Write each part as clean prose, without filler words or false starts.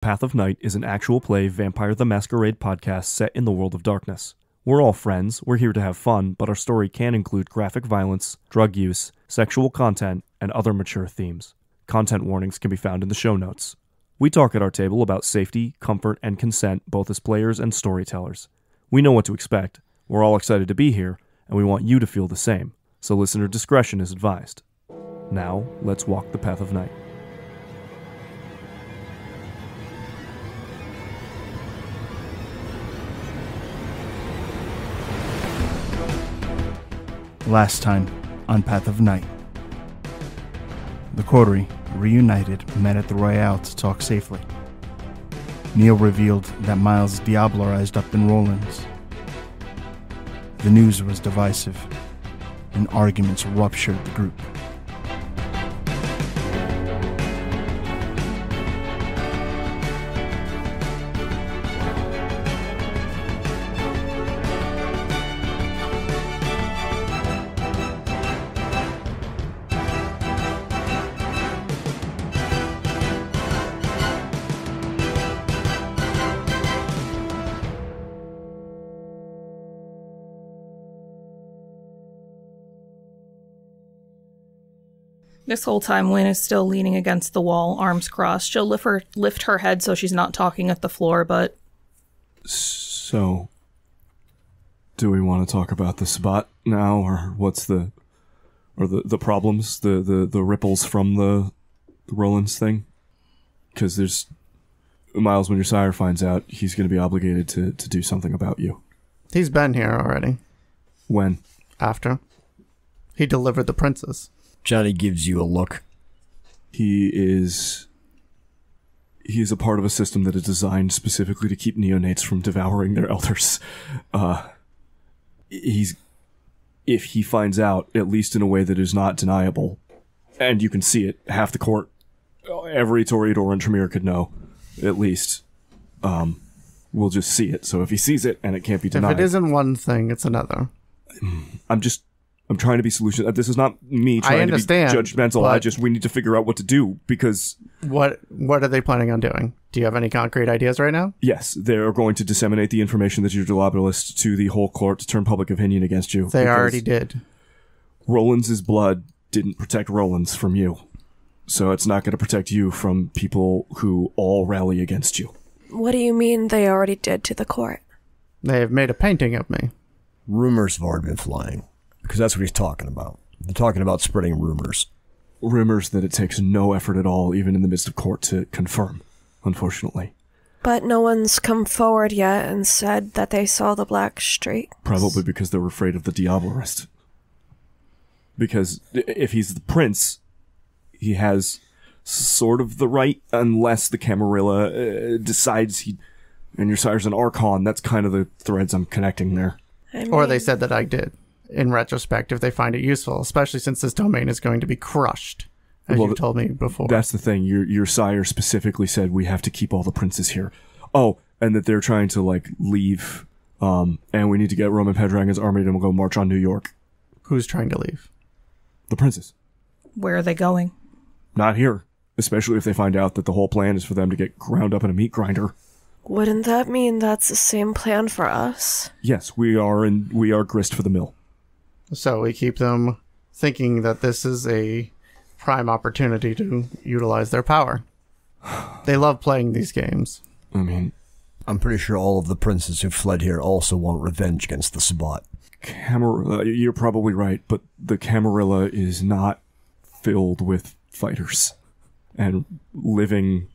Path of Night is an actual play Vampire the Masquerade podcast set in the world of darkness. We're all friends, we're here to have fun, but our story can include graphic violence, drug use, sexual content, and other mature themes. Content warnings can be found in the show notes. We talk at our table about safety, comfort, and consent both as players and storytellers. We know what to expect, we're all excited to be here, and we want you to feel the same, so listener discretion is advised. Now, let's walk the Path of Night. Last time on Path of Night. The Coterie, reunited, met at the Royale to talk safely. Neil revealed that Miles diablerized up in Rollins. The news was divisive, and arguments ruptured the group. This whole time, Wynn is still leaning against the wall, arms crossed. She'll lift her head so she's not talking at the floor, but... So, do we want to talk about the spot now, or what's the problems, the ripples from the Rollins thing? Because there's... Miles, when your sire finds out, he's going to be obligated to do something about you. He's been here already. When? After. He delivered the princess. Johnny gives you a look. He is a part of a system that is designed specifically to keep neonates from devouring their elders. If he finds out, at least in a way that is not deniable, and you can see it, half the court, every Toreador in Tremere could know, at least, we'll just see it. So if he sees it and it can't be denied... If it isn't one thing, it's another. I'm trying to be solution. This is not me trying to be judgmental. We need to figure out what to do, because... What are they planning on doing? Do you have any concrete ideas right now? Yes, they're going to disseminate the information that you're delobulist to the whole court to turn public opinion against you. They already did. Rollins' blood didn't protect Rollins from you. So it's not going to protect you from people who all rally against you. What do you mean they already did to the court? They have made a painting of me. Rumors have already been flying. Because that's what he's talking about. They're talking about spreading rumors. Rumors that it takes no effort at all, even in the midst of court, to confirm, unfortunately. But no one's come forward yet and said that they saw the black streaks. Probably because they were afraid of the Diablerist. Because if he's the prince, he has sort of the right, unless the Camarilla decides he... And your sire's an Archon, that's kind of the threads I'm connecting there. Or they said that I did. In retrospect, if they find it useful, especially since this domain is going to be crushed, as you told me before. That's the thing. Your sire specifically said we have to keep all the princes here. Oh, and that they're trying to, leave, and we need to get Roman Pedragon's army and we'll go march on New York. Who's trying to leave? The princes. Where are they going? Not here. Especially if they find out that the whole plan is for them to get ground up in a meat grinder. Wouldn't that mean that's the same plan for us? Yes, we are grist for the mill. So we keep them thinking that this is a prime opportunity to utilize their power. They love playing these games. I mean... I'm pretty sure all of the princes who fled here also want revenge against the Sabbat. You're probably right, but the Camarilla is not filled with fighters. And living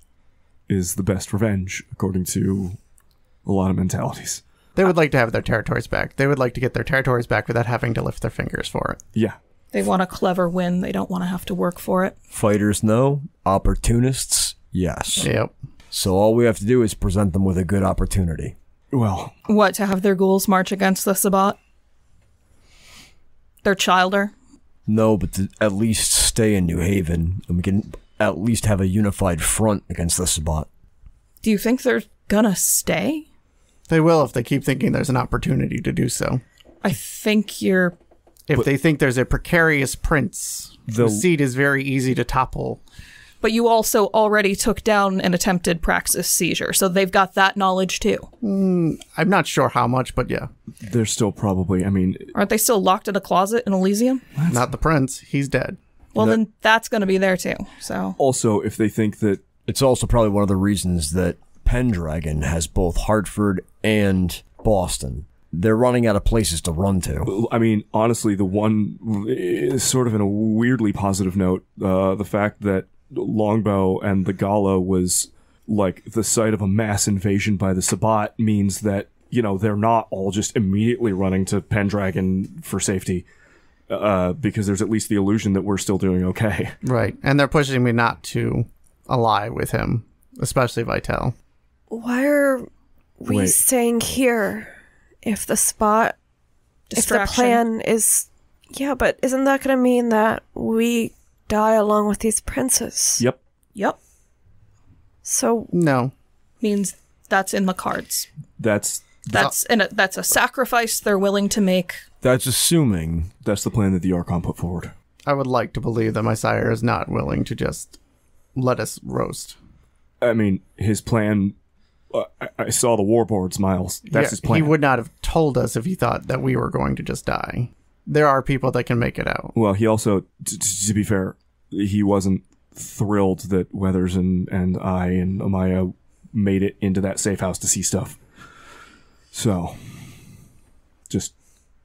is the best revenge, according to a lot of mentalities. They would like to have their territories back. They would like to get their territories back without having to lift their fingers for it. Yeah. They want a clever win. They don't want to have to work for it. Fighters, no. Opportunists, yes. Yep. So all we have to do is present them with a good opportunity. Well... What, to have their ghouls march against the Sabbat? Their childer? No, but to at least stay in New Haven, and we can at least have a unified front against the Sabbat. Do you think they're gonna stay? They will if they keep thinking there's an opportunity to do so. I think you're... If they think there's a precarious prince, the seat is very easy to topple. But you also already took down an attempted praxis seizure, so they've got that knowledge too. I'm not sure how much, but yeah. They're still probably, Aren't they still locked in a closet in Elysium? Not the prince. He's dead. Well, then that's going to be there too, so... Also, if they think that... It's also probably one of the reasons that Pendragon has both Hartford and Boston. They're running out of places to run to. Honestly, the one is sort of in a weirdly positive note, the fact that Longbow and the Gala was like the site of a mass invasion by the Sabbat means that, they're not all just immediately running to Pendragon for safety, because there's at least the illusion that we're still doing okay. Right. And they're pushing me not to ally with him, especially Vitel. Why are we staying here? If the spot, if the plan is... Yeah, but isn't that going to mean that we die along with these princes? Yep. So... No. Means that's in the cards. That's a sacrifice they're willing to make. That's assuming... That's the plan that the Archon put forward. I would like to believe that my sire is not willing to just let us roast. His plan... I saw the warboards, Miles. That's his plan. He would not have told us if he thought that we were going to just die. There are people that can make it out. Well, he also, to be fair, he wasn't thrilled that Weathers and I and Amaya made it into that safe house to see stuff. So, just...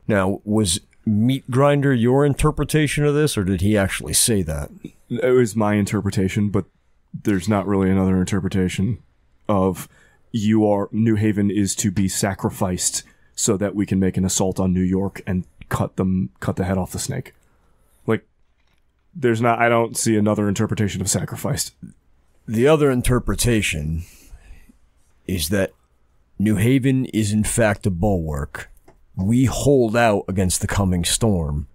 Now, was Meat Grinder your interpretation of this, or did he actually say that? It was my interpretation, but there's not really another interpretation of... New Haven is to be sacrificed so that we can make an assault on New York and cut the head off the snake. Like, I don't see another interpretation of sacrificed. The other interpretation is that New Haven is in fact a bulwark. We hold out against the coming storm.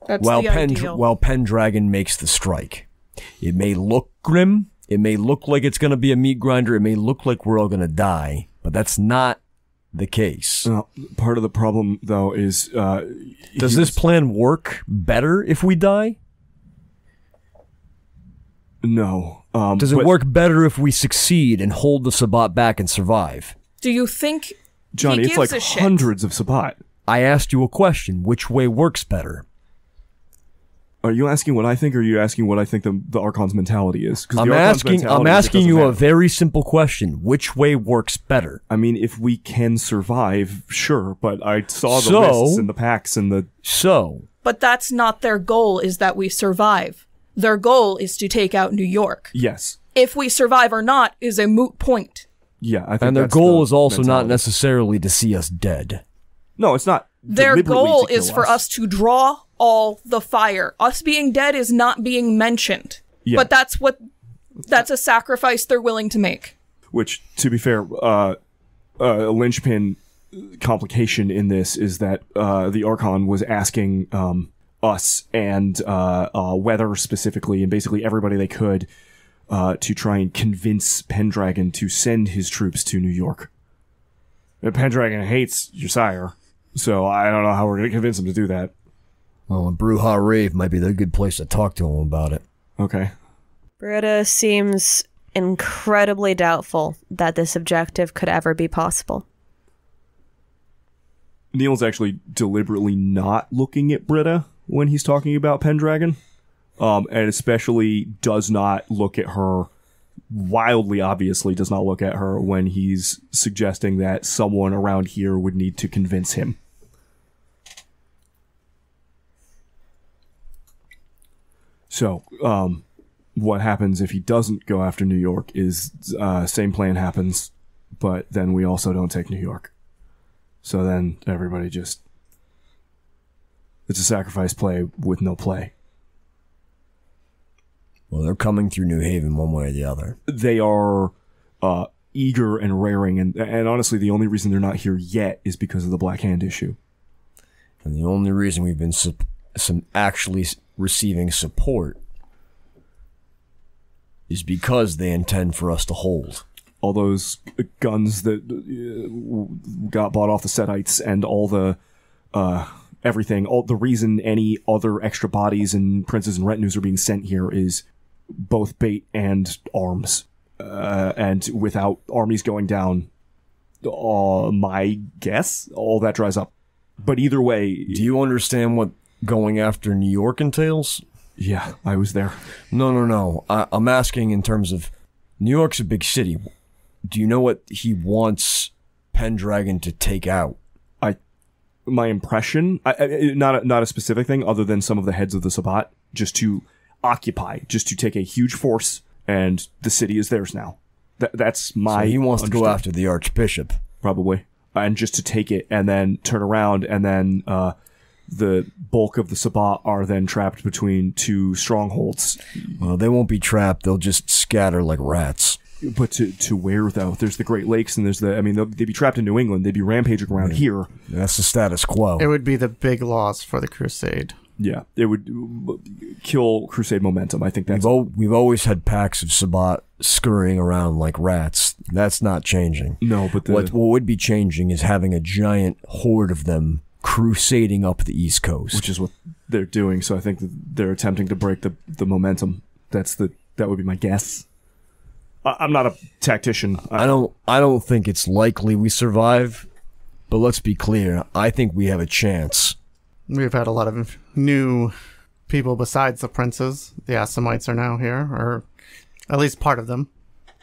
That's while the ideal. While Pendragon makes the strike. It may look grim. It may look like it's going to be a meat grinder. It may look like we're all going to die, but that's not the case. Part of the problem, though, is... Does this plan work better if we die? No. Does it work better if we succeed and hold the Sabbat back and survive? Do you think Johnny, he it's gives like a shit? hundreds of Sabbat. I asked you a question. Which way works better? Are you asking what I think, or are you asking what I think the Archon's mentality is? I'm asking you a very simple question. Which way works better? If we can survive, sure, but I saw the lists and the packs and the... But that's not their goal, is that we survive. Their goal is to take out New York. Yes. If we survive or not is a moot point. Yeah, I think and their goal is also not necessarily to see us dead. No, it's not. Their goal is for us to draw all the fire. Us being dead is not being mentioned. Yeah. But that's a sacrifice they're willing to make. Which, to be fair, a linchpin complication in this is that the Archon was asking us and Weather specifically, and basically everybody they could, to try and convince Pendragon to send his troops to New York. Pendragon hates your sire, so I don't know how we're going to convince him to do that. Well, a Bruja Rave might be the good place to talk to him about it. Okay. Britta seems incredibly doubtful that this objective could ever be possible. Neil's actually deliberately not looking at Britta when he's talking about Pendragon, and especially does not look at her, wildly obviously does not look at her when he's suggesting that someone around here would need to convince him. So, what happens if he doesn't go after New York is, same plan happens, but then we also don't take New York. So then everybody just... It's a sacrifice play with no play. Well, they're coming through New Haven one way or the other. They are eager and raring, and honestly, the only reason they're not here yet is because of the Black Hand issue. And the only reason we've been actually receiving support is because they intend for us to hold. All those guns that got bought off the Setites and all the everything, all the reason any other extra bodies and princes and retinues are being sent here is both bait and arms. And without armies going down, my guess, all that dries up. But either way... Do you understand what going after New York entails? Yeah, I was there. No. I'm asking in terms of... New York's a big city. Do you know what he wants Pendragon to take out? My impression, not a specific thing, other than some of the heads of the Sabbat, just to occupy, just to take a huge force, and the city is theirs now. That's my... So he wants to go after the Archbishop. Probably. And just to take it, and then turn around, and then the bulk of the Sabbat are then trapped between two strongholds. Well, they won't be trapped, they'll just scatter like rats. But to where, though? There's the Great Lakes, and there's they'd be trapped in New England. They'd be rampaging around here. That's the status quo. It would be the big loss for the Crusade. Yeah, it would kill Crusade momentum. I think that's... We've always had packs of Sabbat scurrying around like rats. That's not changing. No, but what would be changing is having a giant horde of them crusading up the East Coast. Which is what they're doing, so I think that they're attempting to break the momentum. That would be my guess. I'm not a tactician. I don't think it's likely we survive, but let's be clear. I think we have a chance. We've had a lot of new people besides the princes. The Assamites are now here, or at least part of them.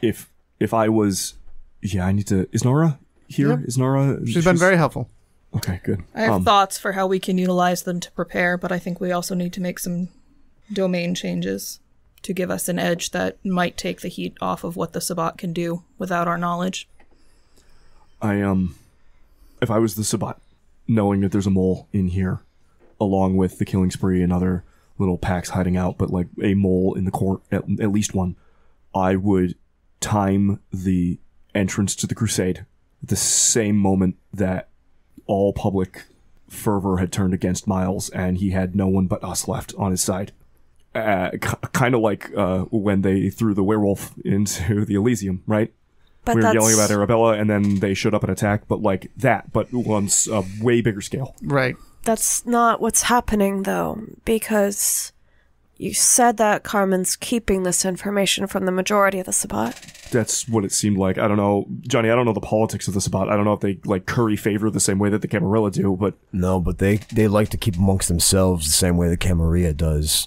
If I was... Yeah, I need to... Is Nora here? Yep. Is Nora... She's been very helpful. Okay, good. I have thoughts for how we can utilize them to prepare, but I think we also need to make some domain changes to give us an edge that might take the heat off of what the Sabbat can do without our knowledge. If I was the Sabbat, knowing that there's a mole in here, along with the Killing Spree and other little packs hiding out, but like a mole in the court, at least one, I would time the entrance to the Crusade at the same moment that all public fervor had turned against Miles, and he had no one but us left on his side. Kind of like when they threw the werewolf into the Elysium, right? But we were yelling about Arabella, and then they showed up and attacked, but like that, but on a way bigger scale. Right. That's not what's happening, though, because you said that Carmen's keeping this information from the majority of the Sabbat. That's what it seemed like. I don't know, Johnny, I don't know the politics of the Sabbat. I don't know if they like curry favor the same way that the Camarilla do, but... No, but they like to keep amongst themselves the same way the Camarilla does.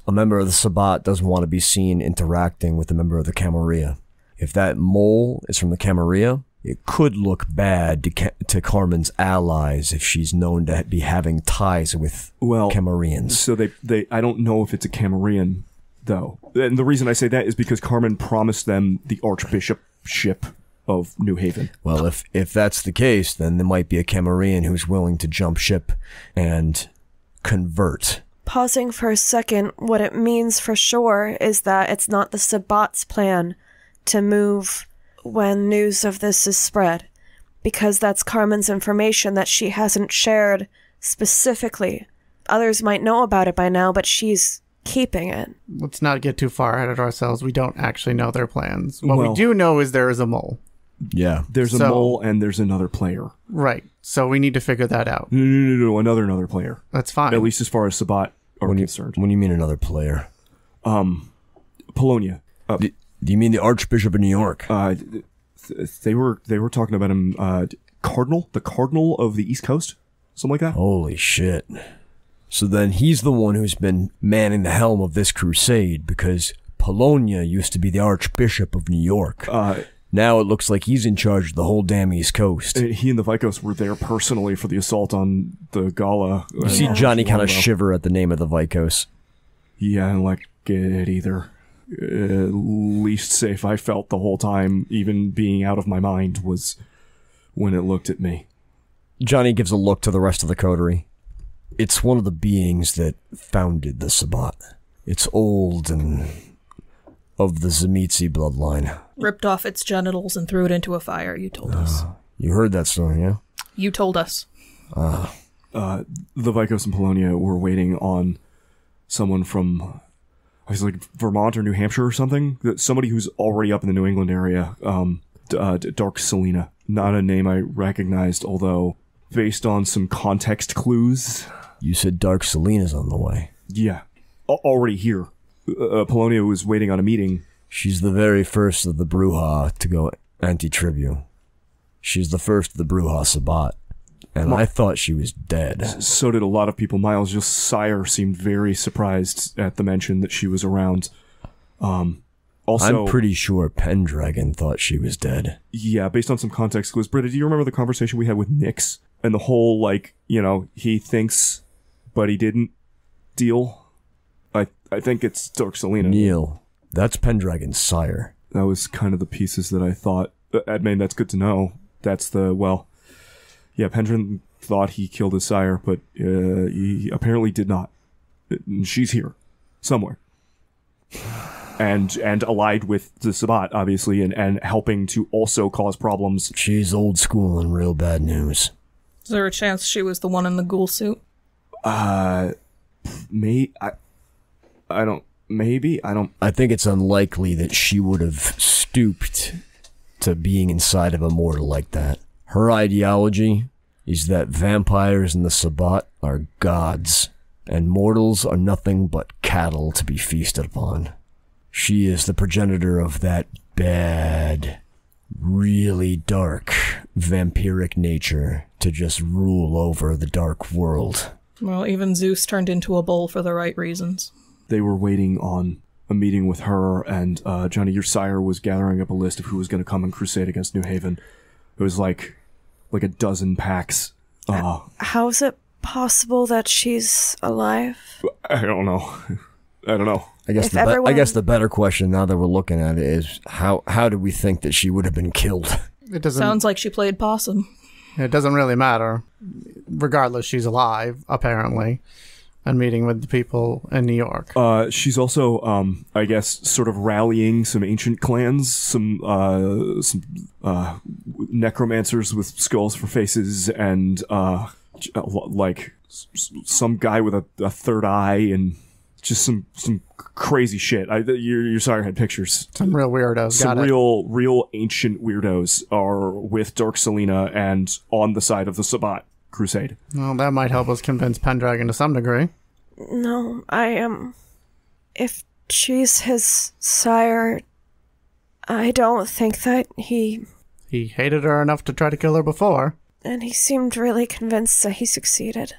A member of the Sabbat doesn't want to be seen interacting with a member of the Camarilla. If that mole is from the Camarilla, it could look bad to Carmen's allies if she's known to be having ties with Camarians. So they I don't know if it's a Camarian, though. And the reason I say that is because Carmen promised them the archbishopship of New Haven. Well, if that's the case, then there might be a Camarian who's willing to jump ship and convert. Pausing for a second, what it means for sure is that it's not the Sabbat's plan to move when news of this is spread, because that's Carmen's information that she hasn't shared specifically. Others might know about it by now, but she's keeping it. Let's not get too far ahead of ourselves. We don't actually know their plans. What we do know is there is a mole. Yeah. There's a mole and there's another player. Right. So we need to figure that out. No, another player. That's fine. At least as far as Sabbat are concerned. When you mean another player? Polonia. Do you mean the Archbishop of New York? They were talking about him, the Cardinal of the East Coast? Something like that? Holy shit. So then he's the one who's been manning the helm of this crusade, because Polonia used to be the Archbishop of New York. Now it looks like he's in charge of the whole damn East Coast. He and the Vikos were there personally for the assault on the Gala. You see Johnny kind of shiver at the name of the Vikos. Yeah, I don't like it either. Least safe I felt the whole time, even being out of my mind, was when it looked at me. Johnny gives a look to the rest of the coterie. It's one of the beings that founded the Sabbat. It's old and of the Tzimisce bloodline. Ripped off its genitals and threw it into a fire, you told us. You heard that story, yeah? You told us. The Vikos and Polonia were waiting on someone from, I was like, Vermont or New Hampshire or something? Somebody who's already up in the New England area. Dark Selena. Not a name I recognized, although based on some context clues. You said Dark Selena's on the way. Yeah. Already here. Polonio was waiting on a meeting. She's the very first of the Bruja to go anti-tribu. She's the first of the Bruja Sabbat. And I thought she was dead. So did a lot of people. Miles' just sire seemed very surprised at the mention that she was around. Also, I'm pretty sure Pendragon thought she was dead. Yeah, based on some context clues. Britta, do you remember the conversation we had with Nyx? And the whole, like, you know, he thinks, but he didn't deal? I think it's Dorkselina. Neil, that's Pendragon's sire. That was kind of the pieces that I thought. I mean, that's good to know. That's the, well, yeah, Pendragon thought he killed his sire, but he apparently did not. She's here. Somewhere. And allied with the Sabbat, obviously, and helping to also cause problems. She's old school and real bad news. Is there a chance she was the one in the ghoul suit? I think it's unlikely that she would have stooped to being inside of a mortal like that. Her ideology is that vampires and the Sabbat are gods, and mortals are nothing but cattle to be feasted upon. She is the progenitor of that bad, really dark, vampiric nature to just rule over the dark world. Well, even Zeus turned into a bull for the right reasons. They were waiting on a meeting with her, and Johnny, your sire was gathering up a list of who was going to come and crusade against New Haven. It was like a dozen packs. How is it possible that she's alive? I don't know. I guess the better question now that we're looking at it is how do we think that she would have been killed? It doesn't. Sounds like she played possum. It doesn't really matter. Regardless, she's alive, apparently, and meeting with the people in New York. She's also, I guess, sort of rallying some ancient clans, some necromancers with skulls for faces, and like some guy with a third eye, and just some crazy shit. Your sire had pictures. Some real weirdos. Some real ancient weirdos are with Dorkselina and on the side of the Sabbat crusade. Well, that might help us convince Pendragon to some degree. No, I am. If she's his sire, I don't think that he hated her enough to try to kill her before. And he seemed really convinced that he succeeded.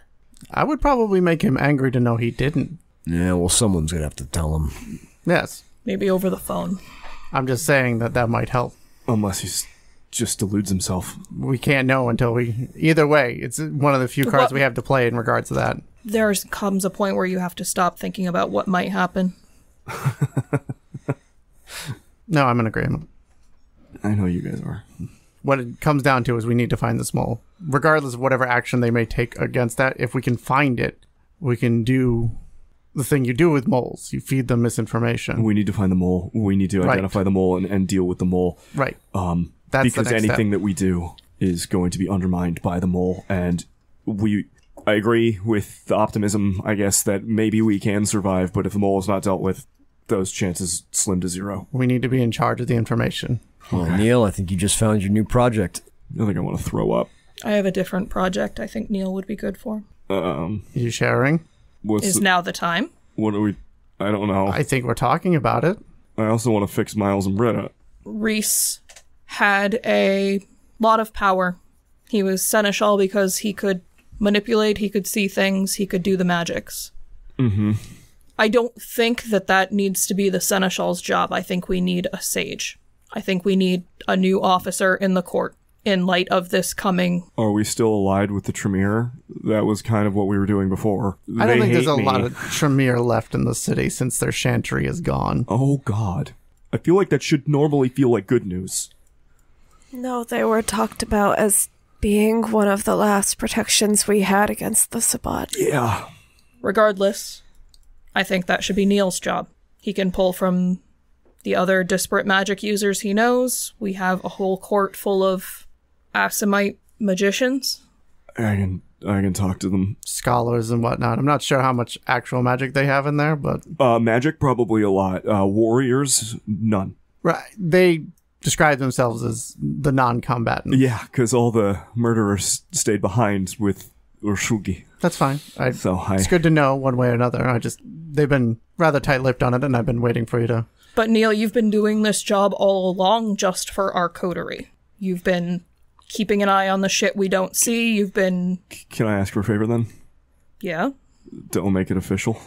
I would probably make him angry to know he didn't. Yeah, well, someone's gonna have to tell him. Yes. Maybe over the phone. I'm just saying that might help. Unless he's just deludes himself. We can't know until we... Either way, it's one of the few cards we have to play in regards to that. There comes a point where you have to stop thinking about what might happen. No, I'm in agreement. I know you guys are. What it comes down to is we need to find this mole. Regardless of whatever action they may take against that, if we can find it, we can do the thing you do with moles. You feed them misinformation. We need to find the mole. We need to identify the mole and deal with the mole. Right. That's because anything that we do is going to be undermined by the mole. And I agree with the optimism, I guess, that maybe we can survive, but if the mole is not dealt with, those chances slim to zero. We need to be in charge of the information. Well, Neil, I think you just found your new project. I think I want to throw up. I have a different project I think Neil would be good for. You sharing? Now the time? What are we... I don't know. I think we're talking about it. I also want to fix Miles and Britta. Reese had a lot of power. He was seneschal because he could manipulate, he could see things, he could do the magics. Mm-hmm. I don't think that needs to be the seneschal's job. I think we need a sage. I think we need a new officer in the court in light of this coming. Are we still allied with the Tremere? That was kind of what we were doing before. I don't think there's a lot of Tremere left in the city since their chantry is gone. Oh, God. I feel like that should normally feel like good news. No, they were talked about as being one of the last protections we had against the Sabbat. Yeah. Regardless, I think that should be Neil's job. He can pull from the other disparate magic users he knows. We have a whole court full of Asimite magicians. I can talk to them. Scholars and whatnot. I'm not sure how much actual magic they have in there, but... magic, probably a lot. Warriors, none. Right. They describe themselves as the non-combatant. Yeah, because all the murderers stayed behind with Urshugi. That's fine. It's good to know one way or another. They've been rather tight-lipped on it, and I've been waiting for you to... But Neil, you've been doing this job all along just for our coterie. You've been keeping an eye on the shit we don't see. You've been... Can I ask for a favor then? Yeah? Don't make it official.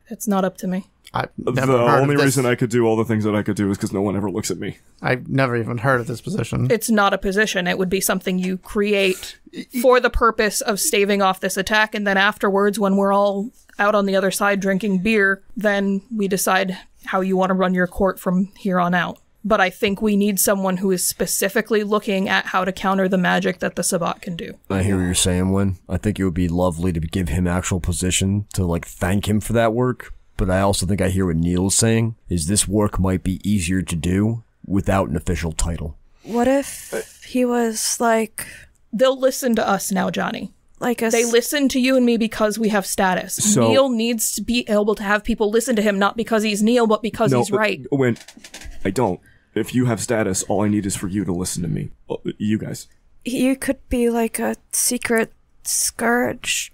It's not up to me. I've never The heard only of this. reason I could do all the things that I could do is because no one ever looks at me. I've never even heard of this position. It's not a position. It would be something you create for the purpose of staving off this attack, and then afterwards, when we're all out on the other side drinking beer, then we decide how you want to run your court from here on out. But I think we need someone who is specifically looking at how to counter the magic that the Sabbat can do. I hear what you're saying, Wynn. I think it would be lovely to give him actual position to, like, thank him for that work. But I also think I hear what Neil's saying, is this work might be easier to do without an official title. What if he was, like... They'll listen to us now, Johnny. Like They listen to you and me because we have status. So, Neil needs to be able to have people listen to him, not because he's Neil, but because he's right. When I don't. If you have status, all I need is for you to listen to me. You guys. You could be like a secret scourge.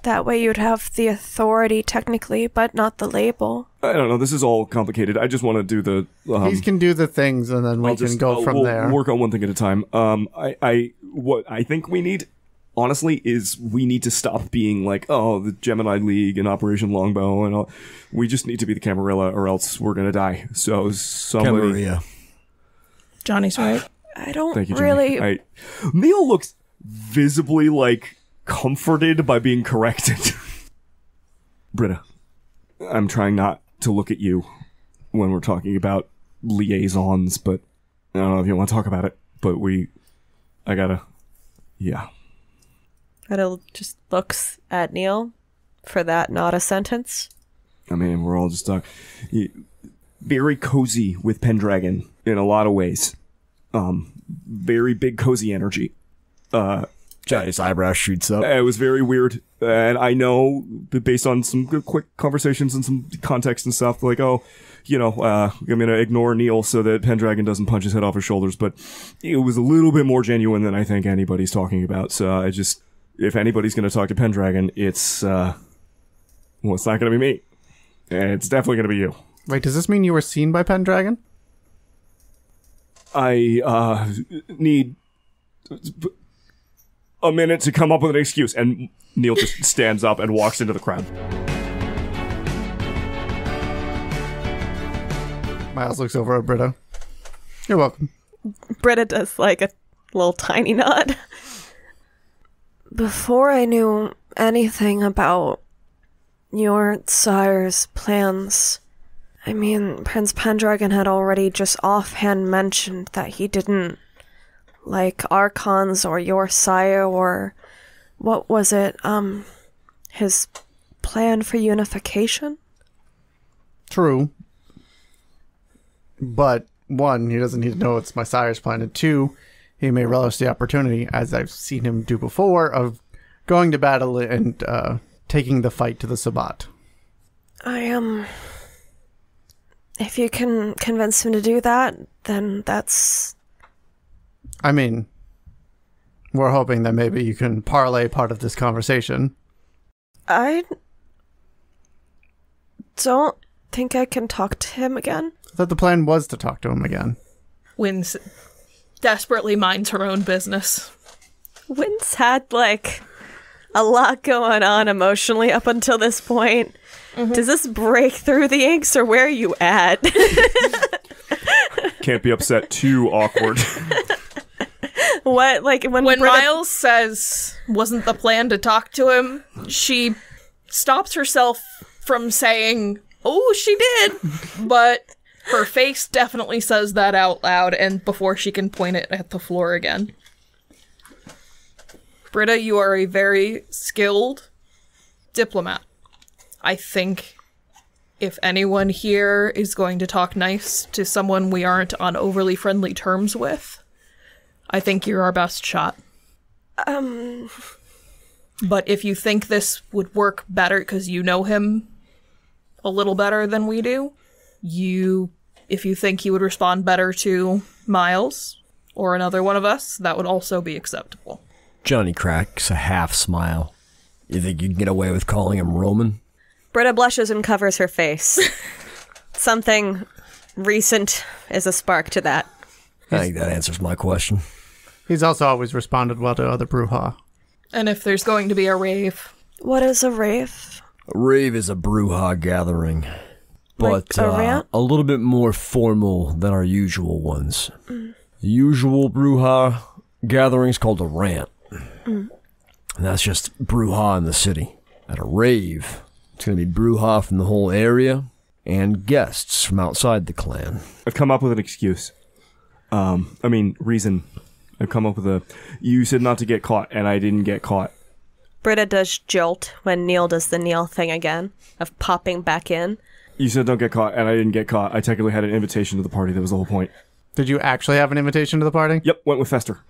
That way you'd have the authority technically, but not the label. I don't know. This is all complicated. I just want to do the... He can do the things, and then we can go from we'll there. Work on one thing at a time. What I think we need, honestly, is we need to stop being like, oh, the Gemini League and Operation Longbow and all. We just need to be the Camarilla, or else we're gonna die. So somebody... Camarilla. Johnny's right. I don't Thank you, really... Johnny. Neil looks visibly, like, comforted by being corrected. Britta, I'm trying not to look at you when we're talking about liaisons, but I don't know if you want to talk about it, but yeah. Britta just looks at Neil for that not a sentence. I mean, we're all just talking. Very cozy with Pendragon in a lot of ways. Very big cozy energy. Johnny's eyebrow shoots up. It was very weird, and I know, based on some good quick conversations and some context and stuff, like, I'm gonna ignore Neil so that Pendragon doesn't punch his head off his shoulders, but it was a little bit more genuine than I think anybody's talking about, so if anybody's gonna talk to Pendragon, it's not gonna be me. It's definitely gonna be you. Wait, does this mean you were seen by Pendragon? I, need a minute to come up with an excuse, and Neil just stands up and walks into the crowd. Miles looks over at Britta. You're welcome. Britta does like a little tiny nod. Before I knew anything about your sire's plans, I mean, Prince Pendragon had already just offhand mentioned that he didn't like Archons or your sire, or what was it, his plan for unification? True. But, one, he doesn't need to know it's my sire's plan, and two, he may relish the opportunity, as I've seen him do before, of going to battle and taking the fight to the Sabbat. If you can convince him to do that, then that's... I mean, we're hoping that maybe you can parlay part of this conversation. I don't think I can talk to him again. I thought the plan was to talk to him again. Wynn desperately minds her own business. Wynn's had, like, a lot going on emotionally up until this point. Mm-hmm. Does this break through the inks, or where are you at? Can't be upset, too awkward. What, like, when Britta... Miles says wasn't the plan to talk to him, she stops herself from saying, oh, she did, but her face definitely says that out loud, and before she can point it at the floor again. Britta, you are a very skilled diplomat. I think if anyone here is going to talk nice to someone we aren't on overly friendly terms with, I think you're our best shot. But if you think this would work better because you know him a little better than we do, if you think he would respond better to Miles or another one of us, that would also be acceptable. Johnny cracks a half smile. You think you can get away with calling him Roman? Britta blushes and covers her face. Something recent is a spark to that. I think that answers my question. He's also always responded well to other brouhaha. And if there's going to be a rave. What is a rave? A rave is a brouhaha gathering, but Like a rant? a little bit more formal than our usual ones. The usual brouhaha gathering is called a rant. And that's just brouhaha in the city. At a rave, it's going to be brouhaha from the whole area and guests from outside the clan. I've come up with an excuse. Reason. I've come up with a... You said not to get caught, and I didn't get caught. Britta does jolt when Neil does the Neil thing again, of popping back in. You said don't get caught, and I didn't get caught. I technically had an invitation to the party. That was the whole point. Did you actually have an invitation to the party? Yep, went with Fester.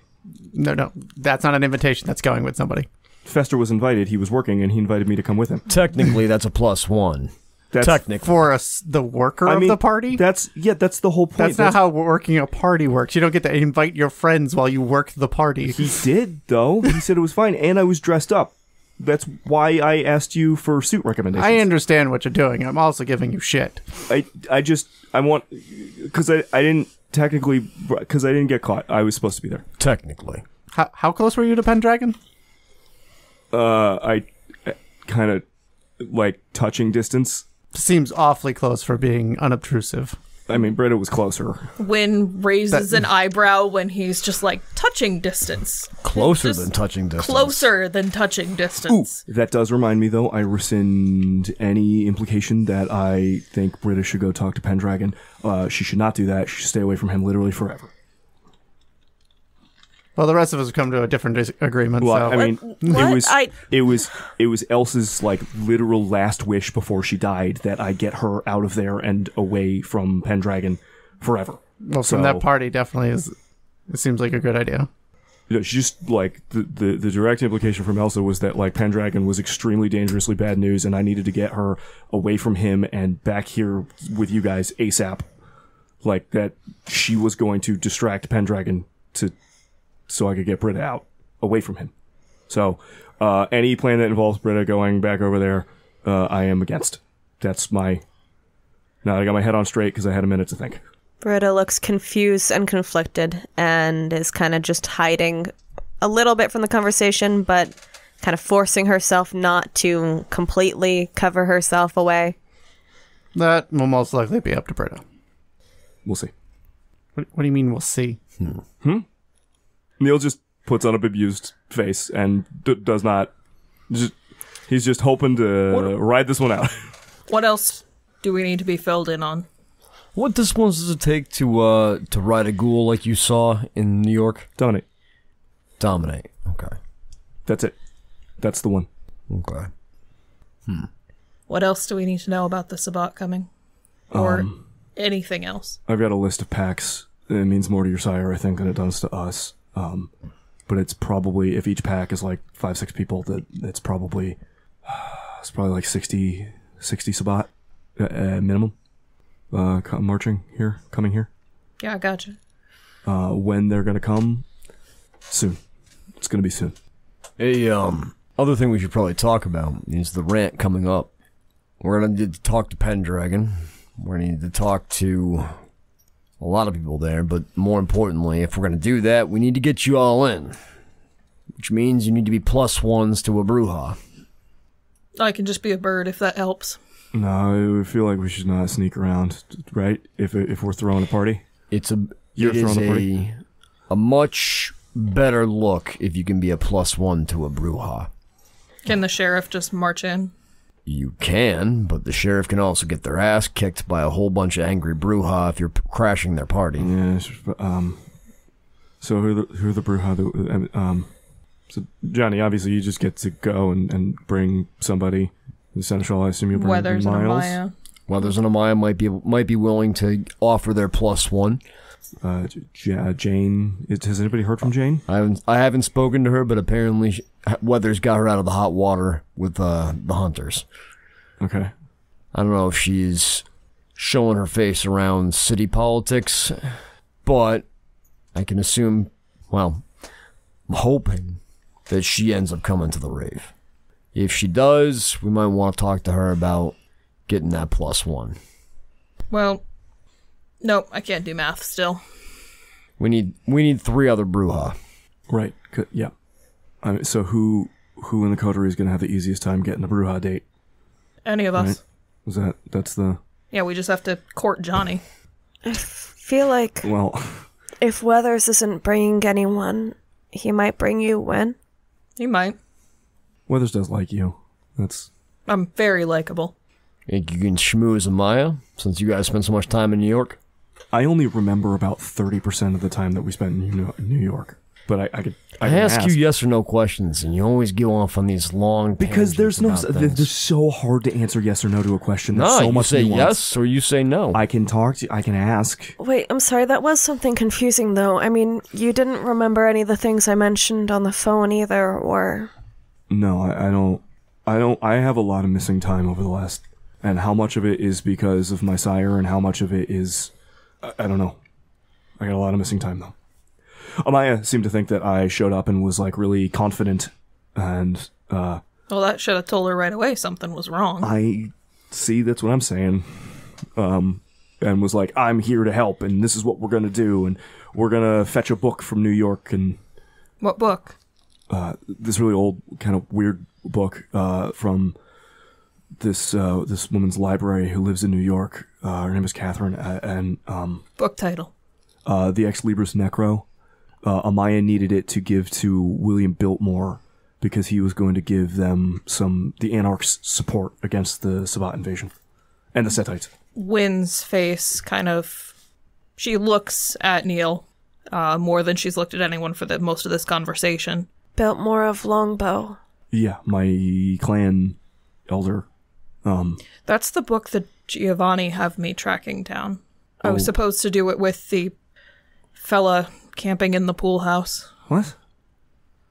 No. That's not an invitation. That's going with somebody. Fester was invited. He was working, and he invited me to come with him. Technically, that's a +1. That's Technically. For the worker of the party? That's the whole point. That's not how working a party works. You don't get to invite your friends while you work the party. He did, though. He said it was fine, and I was dressed up. That's why I asked you for suit recommendations. I understand what you're doing. I'm also giving you shit. I want... Because I didn't technically... Because I didn't get caught. I was supposed to be there. Technically. How close were you to Pendragon? I kind of like touching distance. Seems awfully close for being unobtrusive. I mean, Britta was closer. Wynn raises an eyebrow when he's just like touching distance. Closer Just than touching distance. Closer than touching distance. Ooh, that does remind me, though. I rescind any implication that I think Britta should go talk to Pendragon. She should not do that. She should stay away from him literally forever. Well, the rest of us have come to a different agreement. Well, so. I mean, What? it was Elsa's like literal last wish before she died that I get her out of there and away from Pendragon forever. Well, from that party, definitely is. It seems like a good idea. You know, she just like the direct implication from Elsa was that like Pendragon was extremely dangerously bad news, and I needed to get her away from him and back here with you guys ASAP. Like that, she was going to distract Pendragon so I could get Britta out, away from him. So, any plan that involves Britta going back over there, I am against. That's my... Now I got my head on straight because I had a minute to think. Britta looks confused and conflicted and is kind of just hiding a little bit from the conversation, but kind of forcing herself not to completely cover herself away. That will most likely be up to Britta. We'll see. What do you mean we'll see? Neil just puts on a bemused face and does not... he's just hoping to ride this one out. What else do we need to be filled in on? What disciplines does it take to ride a ghoul like you saw in New York? Dominate. Dominate. Okay. That's it. That's the one. Okay. What else do we need to know about the Sabbat coming? Or anything else? I've got a list of packs. It means more to your sire, I think, than it does to us. But it's probably, if each pack is like 5-6 people, that it's probably like 60 Sabbat minimum. Coming here. Yeah, I gotcha. When they're gonna come, soon. It's gonna be soon. Other thing we should probably talk about is the rant coming up. We're gonna need to talk to Pendragon. We're gonna need to talk to a lot of people there, but more importantly, if we're gonna do that, we need to get you all in. Which means you need to be +1s to a brouhaha. I can just be a bird if that helps. No, I feel like we should not sneak around, right? If we're throwing a party, It is a much better look if you can be a +1 to a brouhaha. Can the sheriff just march in? You can, but the sheriff can also get their ass kicked by a whole bunch of angry brouhaha if you're crashing their party. yeah. So who are the brouhaha? So Johnny, obviously you just get to go and bring somebody. The Seneschal, I assume you bring Weathers and Miles. Amaya. Weathers and Amaya might be willing to offer their +1. Jane. Has anybody heard from Jane? I haven't spoken to her, but apparently Weathers got her out of the hot water with the hunters. Okay. I don't know if she's showing her face around city politics, but I can assume, well, I'm hoping that she ends up coming to the rave. If she does, we might want to talk to her about getting that +1. Well, nope, I can't do math still. We need 3 other Bruja. Right. Yeah. So who in the Coterie is going to have the easiest time getting a Bruja date? Any of us. Right? That's the... Yeah, we just have to court Johnny. I feel like Well... if Weathers isn't bringing anyone, he might bring you, Wynn. He might. Weathers does like you. I'm very likable. Think you can schmooze Amaya, since you guys spend so much time in New York? I only remember about 30% of the time that we spent in New York. But I can ask you yes or no questions, and you always go off on these long because there's no... They're so hard to answer yes or no to a question. There's so much you say nuance. yes or you say no. I can talk to... I can ask. Wait, I'm sorry, that was something confusing, though. I mean, you didn't remember any of the things I mentioned on the phone either, or... No, I don't... I have a lot of missing time over the last... And how much of it is because of my sire, and how much of it is... I don't know. I got a lot of missing time, though. Amaya seemed to think that I showed up and was, like, really confident, and, Well, that should have told her right away something was wrong. See, that's what I'm saying. And was like, I'm here to help, and this is what we're gonna do, and we're gonna fetch a book from New York, and... What book? This really old, kind of weird book, from this woman's library who lives in New York. Her name is Catherine, and, Book title. The Ex Libris Necro. Amaya needed it to give to William Biltmore because he was going to give them the Anarchs' support against the Sabbat invasion and the Setites. Wynn's face kind of... She looks at Neil more than she's looked at anyone for most of this conversation. Biltmore of Longbow. Yeah, my clan elder. That's the book that Giovanni have me tracking down. I was supposed to do it with the fella camping in the pool house. What?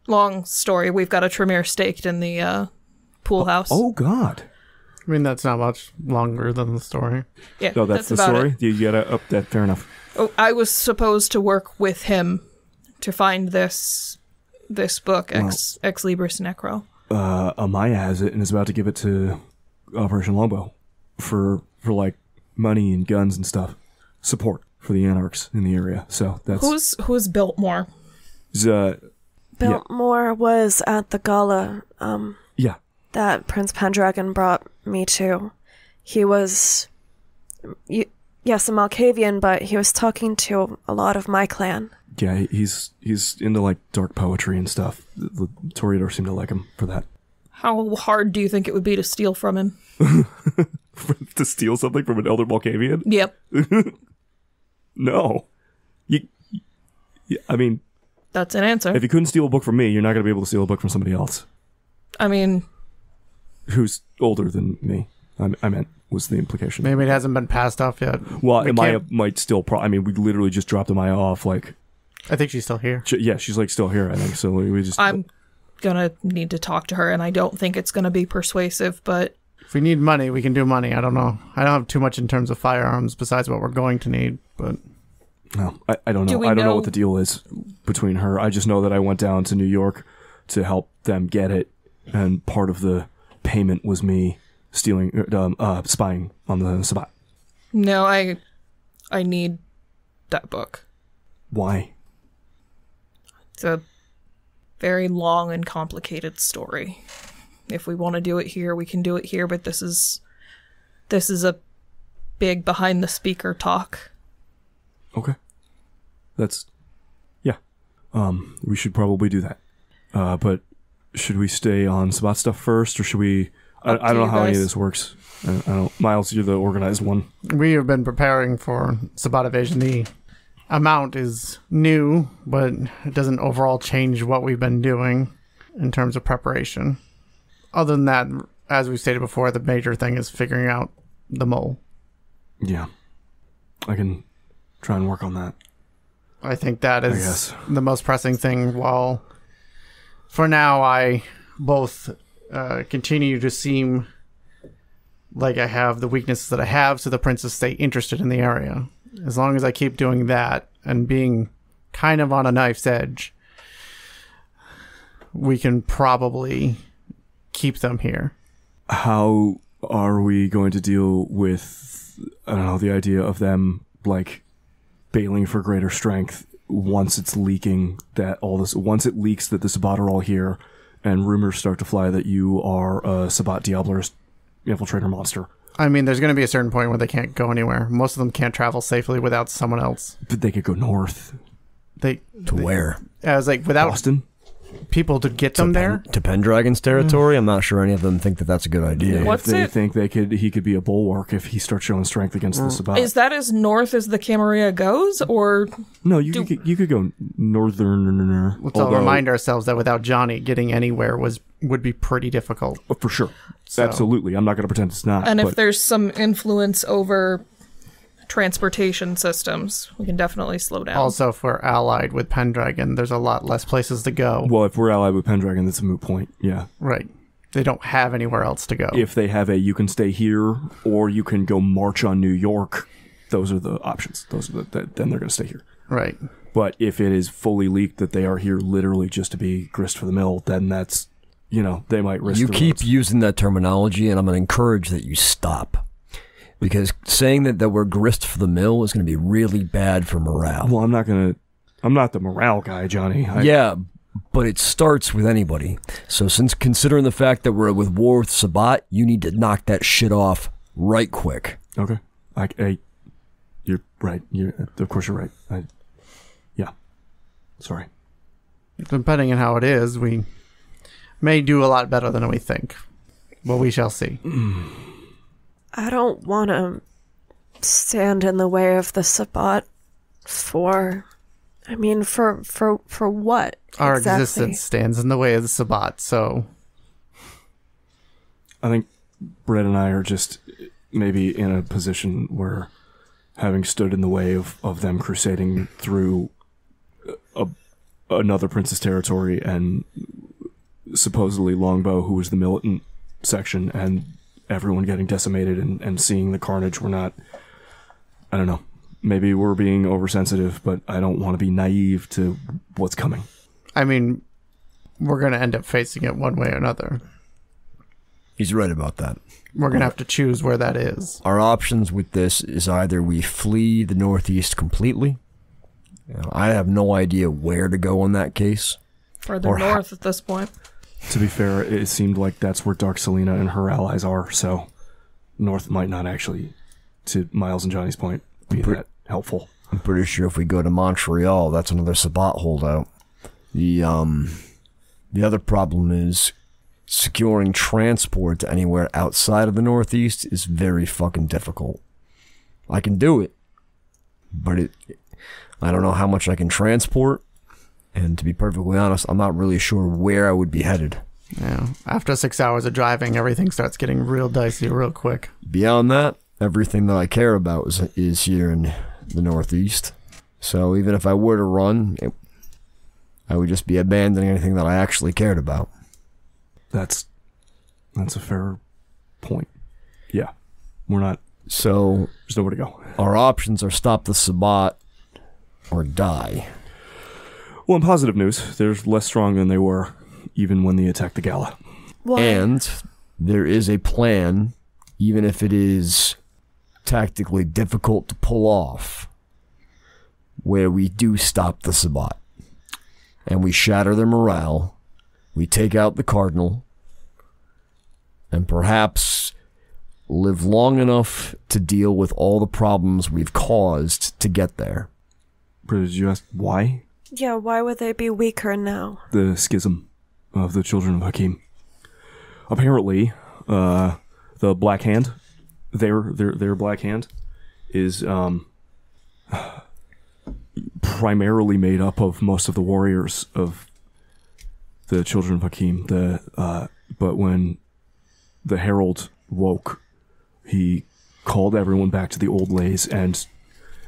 Long story. We've got a Tremere staked in the pool house. Oh, God. I mean, that's not much longer than the story. Yeah, No, that's the about story? it. You gotta up that. Fair enough. Oh, I was supposed to work with him to find this book, Ex Libris Necro. Amaya has it and is about to give it to Operation Longbow for like money and guns and stuff. Support for the Anarchs in the area. So that's... Who's Biltmore? Biltmore was at the gala Yeah. that Prince Pendragon brought me to. He was... yes, a Malkavian, but he was talking to a lot of my clan. Yeah, he's into like dark poetry and stuff. The Toreador seemed to like him for that. How hard do you think it would be to steal from him? To steal something from an elder Malkavian? Yep. No. I mean... That's an answer. If you couldn't steal a book from me, you're not going to be able to steal a book from somebody else. I mean... Who's older than me, I meant, was the implication. Maybe it hasn't been passed off yet. Well, Amaya might still... I mean, we literally just dropped Amaya off, like... I think she's still here. Yeah, she's like still here, I think. So we just... I'm gonna need to talk to her, and I don't think it's gonna be persuasive, but... If we need money, we can do money. I don't know. I don't have too much in terms of firearms besides what we're going to need, but... No, I don't know. I don't know what the deal is between her. I just know that I went down to New York to help them get it, and part of the payment was me spying on the Sabbat. No, I need that book. Why? It's a very long and complicated story. If we want to do it here, we can do it here, but this is a big behind the speaker talk. Okay. Yeah. We should probably do that. But should we stay on Sabbat stuff first, or should we... I don't know how any of this works. I don't... Miles, you're the organized one. We have been preparing for Sabbat evasion. The amount is new, but it doesn't overall change what we've been doing in terms of preparation. Other than that, as we stated before, the major thing is figuring out the mole. Yeah. I can try and work on that. I think that is the most pressing thing. While for now I both continue to seem like I have the weaknesses that I have, so the princes stay interested in the area. As long as I keep doing that and being kind of on a knife's edge, we can probably keep them here. How are we going to deal with, I don't know, the idea of them, like, bailing for greater strength once it's leaking that all this, once it leaks that the Sabbat are all here and rumors start to fly that you are a Sabbat Diablerist infiltrator monster? I mean, there's going to be a certain point where they can't go anywhere. Most of them can't travel safely without someone else. But they could go north. Where? I was like, without Boston? people to get them there? To Pendragon's territory? I'm not sure any of them think that that's a good idea. If they think he could be a bulwark if he starts showing strength against the Sabbat. Is that as north as the Camarilla goes, or no? You could go northern. Let's all remind ourselves that without Johnny, getting anywhere would be pretty difficult. For sure, absolutely. I'm not going to pretend it's not. And if there's some influence over transportation systems, we can definitely slow down. Also, if we're allied with Pendragon, there's a lot less places to go. Well, if we're allied with Pendragon, that's a moot point. Yeah, right. They don't have anywhere else to go. If they have you can stay here, or you can go march on New York, those are the options. Then they're going to stay here. Right. But if it is fully leaked that they are here literally just to be grist for the mill, then that's, they might risk. You keep using that terminology, and I'm going to encourage that you stop. Because saying that we're grist for the mill is going to be really bad for morale. Well, I'm not the morale guy, Johnny. Yeah, but it starts with anybody. So since considering the fact that we're with war with Sabbat, you need to knock that shit off right quick. Okay. You're right. Of course you're right. Yeah. Sorry. Depending on how it is, we may do a lot better than we think. But we shall see. I don't want to stand in the way of the Sabbat for what? Our exactly? existence stands in the way of the Sabbat, so... I think Brett and I are just maybe in a position where, having stood in the way of them crusading through another prince's territory and supposedly Longbow, who was the militant section, and everyone getting decimated and seeing the carnage, we're not, I don't know, maybe we're being oversensitive, but I don't want to be naive to what's coming. I mean, we're going to end up facing it one way or another. He's right about that. We're going to have to choose where that is. Our options with this is either we flee the Northeast completely. I have no idea where to go in that case. Further north at this point. To be fair, it seemed like that's where Dark Selena and her allies are, so north might not actually, to Miles and Johnny's point, be that helpful. I'm pretty sure if we go to Montreal, that's another Sabbat holdout. The other problem is securing transport to anywhere outside of the Northeast is very fucking difficult. I can do it, but I don't know how much I can transport. And to be perfectly honest, I'm not really sure where I would be headed. Yeah. After 6 hours of driving, everything starts getting real dicey real quick. Beyond that, everything that I care about is here in the Northeast. So even if I were to run, I would just be abandoning anything that I actually cared about. That's a fair point. Yeah. We're not... So... There's nowhere to go. Our options are stop the Sabbat or die. Well, in positive news, they're less strong than they were even when they attacked the Gala. Why? And there is a plan, even if it is tactically difficult to pull off, where we do stop the Sabbat. And we shatter their morale, we take out the Cardinal, and perhaps live long enough to deal with all the problems we've caused to get there. Did you ask why? Yeah, why would they be weaker now? The schism of the children of Hakim. Apparently, the Black Hand, their Black Hand, is primarily made up of most of the warriors of the children of Hakim. But when the Herald woke, he called everyone back to the old lays, and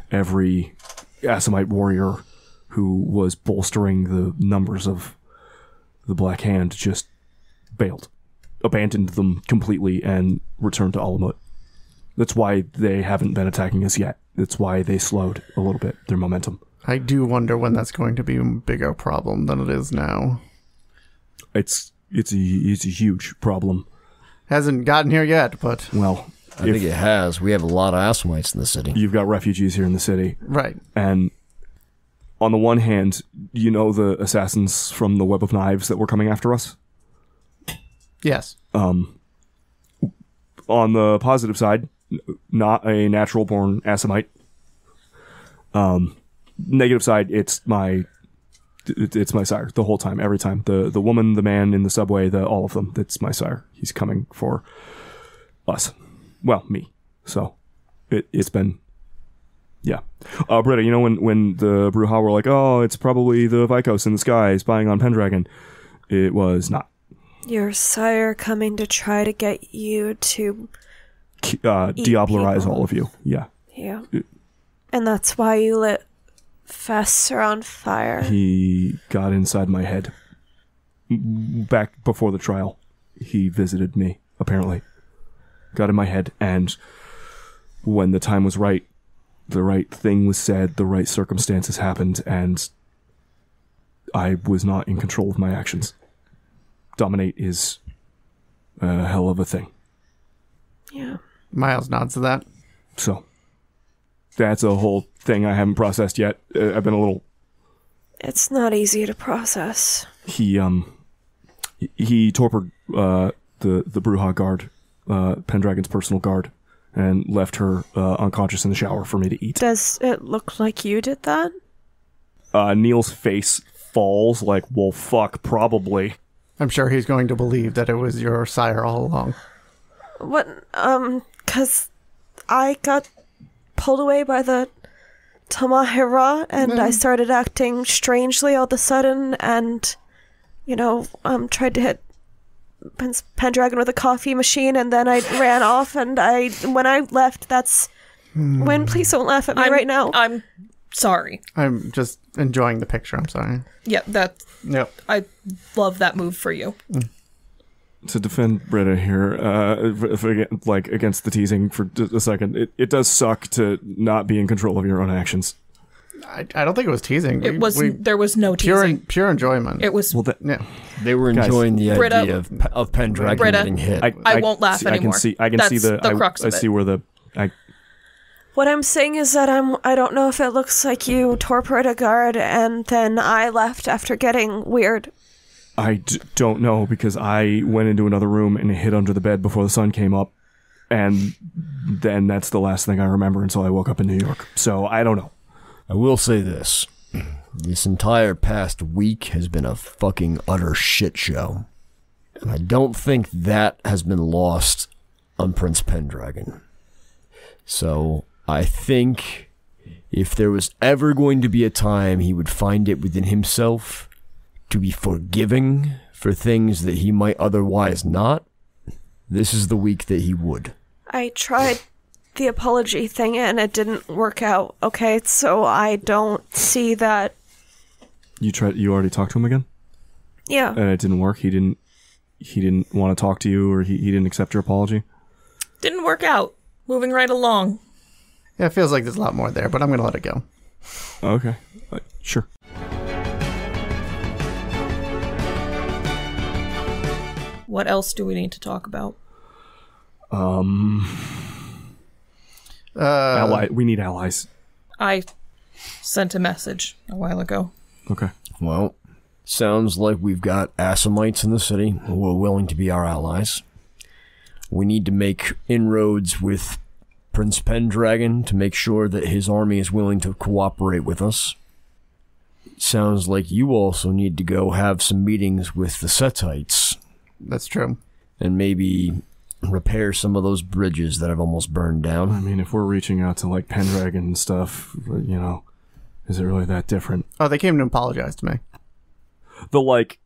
every Assamite warrior who was bolstering the numbers of the Black Hand just bailed, abandoned them completely, and returned to Alamut. That's why they haven't been attacking us yet. That's why they slowed a little bit, their momentum. I do wonder when that's going to be a bigger problem than it is now. It's it's a huge problem. Hasn't gotten here yet, but... Well, I think it has. We have a lot of Assamites in the city. You've got refugees here in the city. Right. And on the one hand, you know the assassins from the Web of Knives that were coming after us? Yes. On the positive side, not a natural-born Assamite. Negative side, it's my sire the whole time, every time. The woman, the man in the subway, all of them. It's my sire. He's coming for us. Well, me. So it's been, yeah. Britta, you know when the Bruja were like, oh, it's probably the Vikos in the sky spying on Pendragon. It was not. Your sire coming to try to get you to diablerize all of you. Yeah. Yeah. And that's why you lit Fester on fire. He got inside my head. Back before the trial, he visited me, apparently. Got in my head, and when the time was right, the right thing was said, the right circumstances happened, and I was not in control of my actions. Dominate is a hell of a thing. Yeah. Miles nods to that. So, that's a whole thing I haven't processed yet. I've been a little... It's not easy to process. He torped the Bruja guard, Pendragon's personal guard, and left her unconscious in the shower for me to eat. Does it look like you did that? Neil's face falls like, well, fuck, probably. I'm sure he's going to believe that it was your sire all along. What? 'Cause I got pulled away by the Tamahira, and I started acting strangely all of a sudden, and, tried to hit Pendragon with a coffee machine, and then I ran off, and when I left, that's... Wynn, please don't laugh at me right now. I'm sorry. I'm just enjoying the picture, I'm sorry. Yeah, Yep. I love that move for you. To defend Britta here, against the teasing for a second, it does suck to not be in control of your own actions. I don't think it was teasing. There was no teasing. Pure enjoyment. It was... They were enjoying the Britta, idea of Pendragon getting hit. I won't laugh anymore. I can see the crux of it. I see where the... What I'm saying is that I don't know if it looks like you torpedoed a guard and then I left after getting weird. I don't know, because I went into another room and hid under the bed before the sun came up, and then that's the last thing I remember until I woke up in New York. So I don't know. I will say this. This entire past week has been a fucking utter shit show. And I don't think that has been lost on Prince Pendragon. So I think if there was ever going to be a time he would find it within himself to be forgiving for things that he might otherwise not, this is the week that he would. I tried the apology thing and it didn't work out, okay? So I don't see that... You already talked to him again? Yeah. And it didn't work? He didn't want to talk to you, or he didn't accept your apology? Didn't work out. Moving right along. Yeah, it feels like there's a lot more there, but I'm going to let it go. Okay. Sure. What else do we need to talk about? We need allies. I sent a message a while ago. Okay. Well, sounds like we've got Assamites in the city who are willing to be our allies. We need to make inroads with Prince Pendragon to make sure that his army is willing to cooperate with us. Sounds like you also need to go have some meetings with the Setites. That's true. And maybe repair some of those bridges that have almost burned down. I mean, if we're reaching out to, Pendragon and stuff, is it really that different? Oh, they came to apologize to me. The,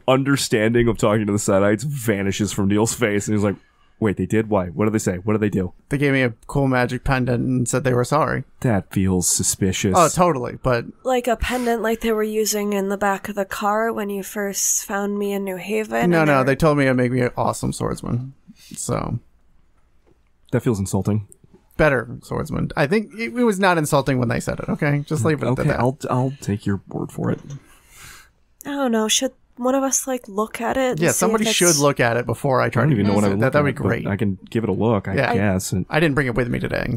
understanding of talking to the Setites vanishes from Neil's face, and he's like, wait, they did? Why? What did they say? What did they do? They gave me a cool magic pendant and said they were sorry. That feels suspicious. Oh, totally, but... Like a pendant like they were using in the back of the car when you first found me in New Haven? No, they told me it'd make me an awesome swordsman. So... That feels insulting. Better swordsman. I think it was not insulting when they said it, okay? Just leave it at that. I'll take your word for it. I don't know, should one of us look at it? Yeah, somebody should look at it before I try. I don't even know what I look at. That'd be great. I can give it a look, I guess. I didn't bring it with me today.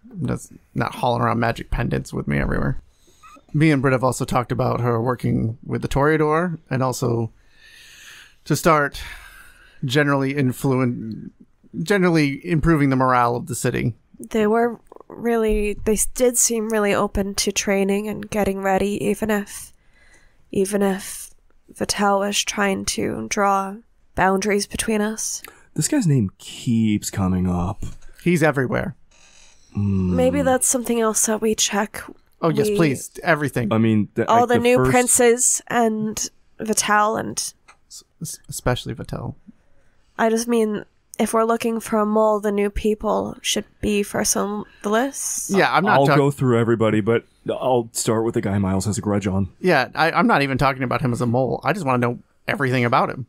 That's not hauling around magic pendants with me everywhere. Me and Britta have also talked about her working with the Toreador, and also to start generally improving the morale of the city. They did seem really open to training and getting ready, even if Vital was trying to draw boundaries between us. This guy's name keeps coming up. He's everywhere. Maybe that's something else that we check. Oh, yes, please. Everything. I mean... all the new princes and Vital and... Especially Vital. I just mean, if we're looking for a mole, the new people should be first on the list. Yeah, I'll go through everybody, but I'll start with the guy Miles has a grudge on. Yeah, I'm not even talking about him as a mole. I just want to know everything about him.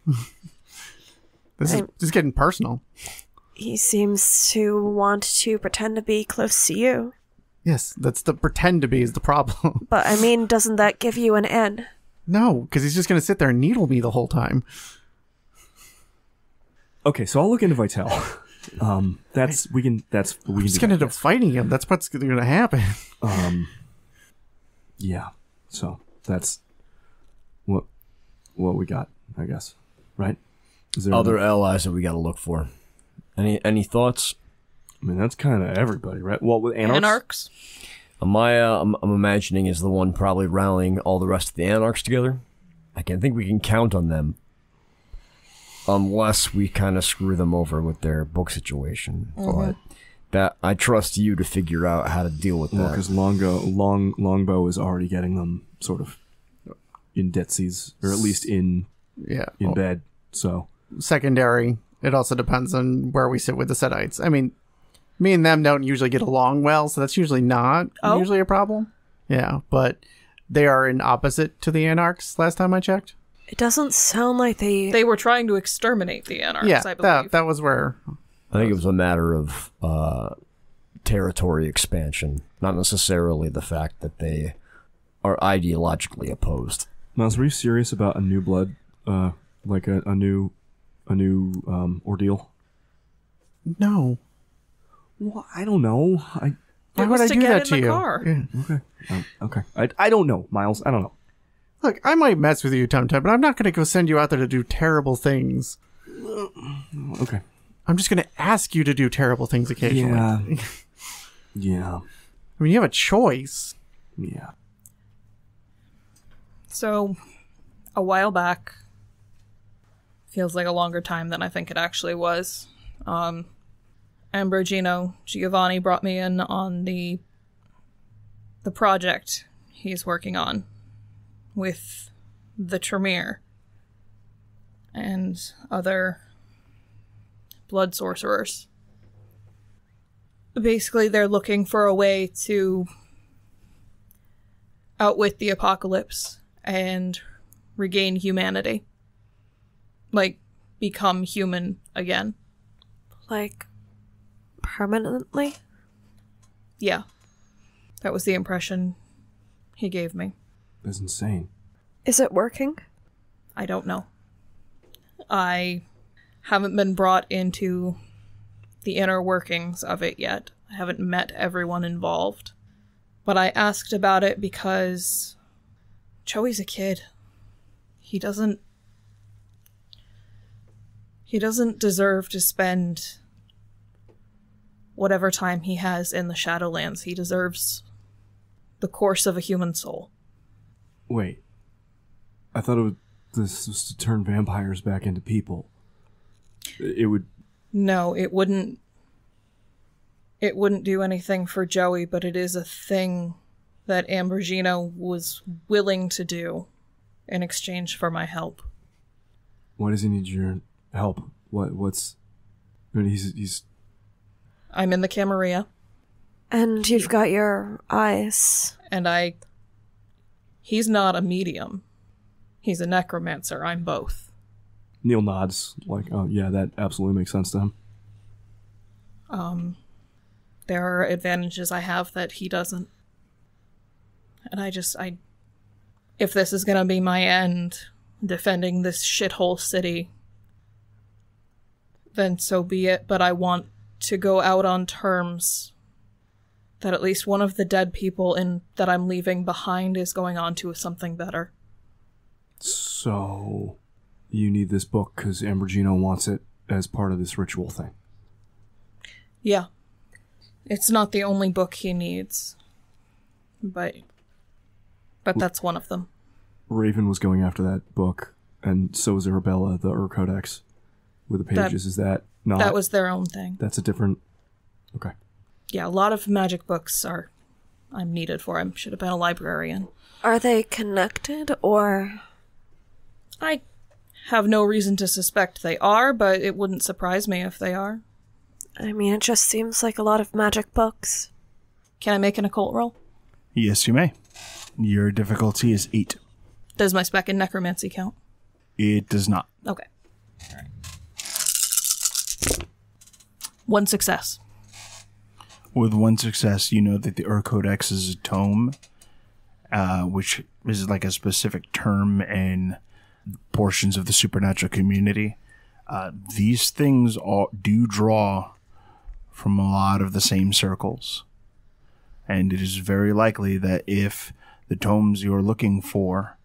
This is getting personal. He seems to want to pretend to be close to you. Yes, that's the pretend to be is the problem. But, I mean, doesn't that give you an N? No, because he's just going to sit there and needle me the whole time. Okay, so I'll look into Vital. We can just going to end up fighting him. That's what's going to happen. Yeah. So that's what we got, I guess. Right? Is there other allies that we got to look for? Any thoughts? I mean, that's kind of everybody, right? Well, with Anarchs? Maya, I'm imagining, is the one probably rallying all the rest of the Anarchs together. I can think we can count on them. Unless we kind of screw them over with their book situation. But that I trust you to figure out how to deal with that. Because Longbow is already getting them sort of in detsies, or at least in bed. So secondary. It also depends on where we sit with the Setites. I mean, me and them don't usually get along well, so that's usually not usually a problem. Yeah, but they are in opposite to the Anarchs last time I checked. It doesn't sound like they were trying to exterminate the Anarchs, I believe. that was where... I think it was a matter of territory expansion, not necessarily the fact that they are ideologically opposed. Miles, were you serious about a new blood, like a new ordeal? No. Well, I don't know. Why would I do that to you? Yeah. Okay. I don't know, Miles. I don't know. Look, I might mess with you, Tum-Tum, but I'm not going to go send you out there to do terrible things. Okay. I'm just going to ask you to do terrible things occasionally. Yeah. I mean, you have a choice. Yeah. So, a while back, feels like a longer time than I think it actually was. Ambrogino Giovanni brought me in on the project he's working on with the Tremere and other blood sorcerers. Basically, they're looking for a way to outwit the apocalypse and regain humanity. Like, become human again. Like, permanently? Yeah. That was the impression he gave me. That's insane. Is it working? I don't know. I haven't been brought into the inner workings of it yet. I haven't met everyone involved. But I asked about it because Joey's a kid. He doesn't deserve to spend whatever time he has in the Shadowlands. He deserves the course of a human soul. Wait. I thought this was to turn vampires back into people. It would... No, it wouldn't. It wouldn't do anything for Joey, but it is a thing that Ambrogino was willing to do in exchange for my help. Why does he need your help? What's... I mean, he's... I'm in the Camarilla. And you've got your eyes. And he's not a medium. He's a necromancer. I'm both. Neil nods, like, oh yeah, that absolutely makes sense to him. There are advantages I have that he doesn't. And if this is gonna be my end, defending this shithole city, then so be it, but I want to go out on terms that at least one of the dead people that I'm leaving behind is going on to something better. So, you need this book because Ambrogino wants it as part of this ritual thing. Yeah. It's not the only book he needs. But that's one of them. Raven was going after that book, and so was Arabella, the Codex, with the pages. Is that not... That was their own thing. That's a different... Okay. Yeah, a lot of magic books I'm needed for. I should have been a librarian. Are they connected, or...? I have no reason to suspect they are, but it wouldn't surprise me if they are. I mean, it just seems like a lot of magic books. Can I make an occult roll? Yes, you may. Your difficulty is 8. Does my spec in necromancy count? It does not. Okay. All right. 1 success. With 1 success, you know that the Codex is a tome, which is like a specific term in portions of the supernatural community. These things do draw from a lot of the same circles. And it is very likely that if the tomes you're looking for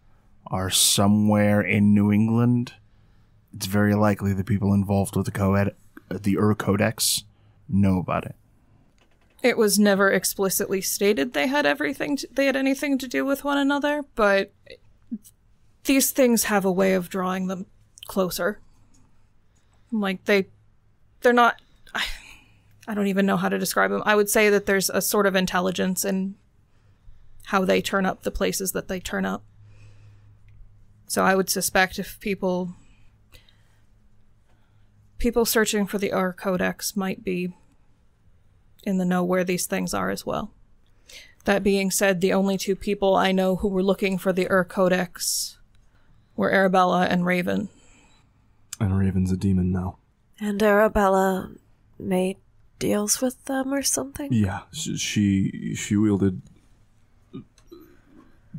are somewhere in New England, it's very likely the people involved with the Codex know about it. It was never explicitly stated they had anything to do with one another, but these things have a way of drawing them closer. Like, they're not... I don't even know how to describe them. I would say that there's a sort of intelligence in how they turn up the places that they turn up. So I would suspect if people searching for the Codex might be in the know where these things are as well. That being said, the only 2 people I know who were looking for the Codex were Arabella and Raven. And Raven's a demon now. And Arabella made deals with them or something? Yeah, she wielded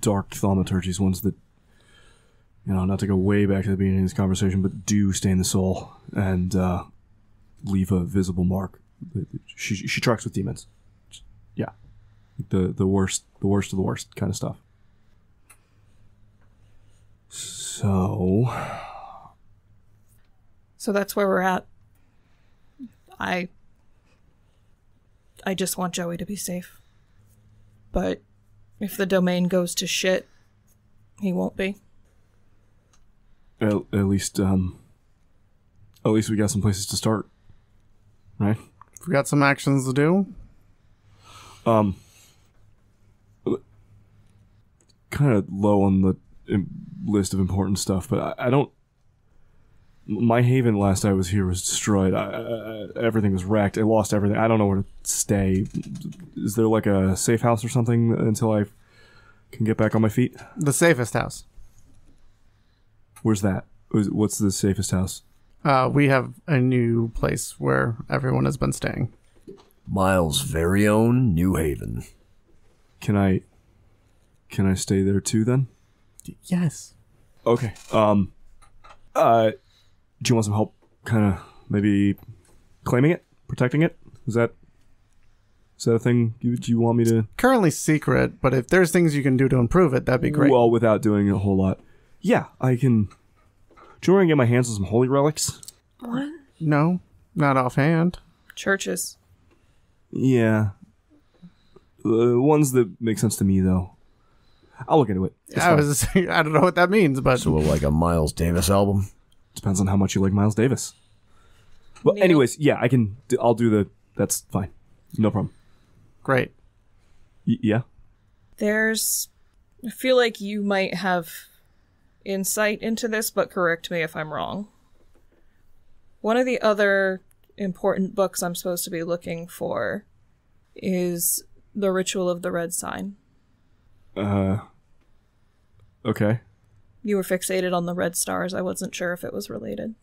dark thaumaturgies, ones that, not to go way back to the beginning of this conversation, but do stain the soul and leave a visible mark. She trucks with demons. Yeah. The worst of the worst kind of stuff. So that's where we're at. I just want Joey to be safe. But if the domain goes to shit, he won't be. At least we got some places to start. Right? We got some actions to do. Kind of low on the list of important stuff, but I don't... My haven last I was here was destroyed. Everything was wrecked. I lost everything. I don't know where to stay. Is there like a safe house or something until I can get back on my feet? The safest house. Where's that? What's the safest house? We have a new place where everyone has been staying. Miles' very own New Haven. Can I stay there too then? Yes. Okay. Do you want some help kind of maybe claiming it? Protecting it? Is that a thing you want me to... Currently secret, but if there's things you can do to improve it, that'd be great. Well, without doing a whole lot. Yeah, I can... Do you want to get my hands on some holy relics? What? No, not offhand. Churches. Yeah. Ones that make sense to me, though. I'll look into it. I don't know what that means, but... So like a Miles Davis album? Depends on how much you like Miles Davis. Well, anyways, yeah, I'll do the... That's fine. No problem. Great. Yeah? I feel like you might have insight into this, but correct me if I'm wrong. One of the other important books I'm supposed to be looking for is The Ritual of the Red Sign. Okay. You were fixated on the red stars. I wasn't sure if it was related.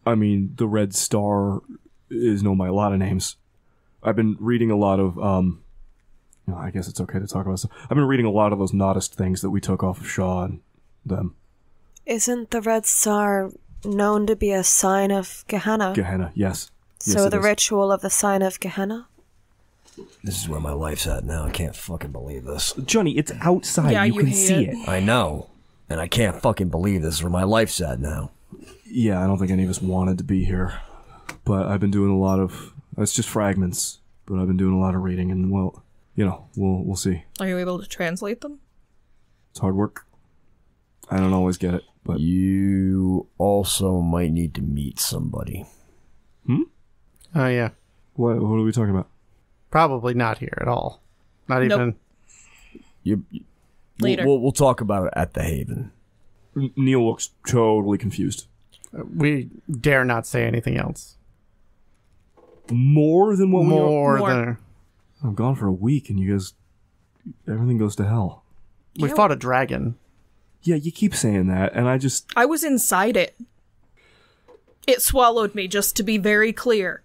I mean, the Red Star is known by a lot of names. I've been reading a lot of, I guess it's okay to talk about stuff. I've been reading a lot of those Nodist things that we took off of Shaw and them. Isn't the Red Star known to be a sign of Gehenna? Gehenna, yes. So the ritual of the sign of Gehenna? This is where my life's at now. I can't fucking believe this. Johnny, it's outside. Yeah, you can hate see it. I know. And I can't fucking believe this is where my life's at now. Yeah, I don't think any of us wanted to be here. But I've been doing a lot of... It's just fragments. But I've been doing a lot of reading, and, well, you know, we'll see. Are you able to translate them? It's hard work. I don't always get it, but... You also might need to meet somebody. Oh, yeah. What are we talking about? Probably not here at all. Not Nope. even... Later. We'll talk about it at the Haven. Neil looks totally confused. We dare not say anything else. More than what More More. than... I'm gone for a week, and you guys... Everything goes to hell. We fought a dragon. Yeah, you keep saying that, and I was inside it. It swallowed me, just to be very clear.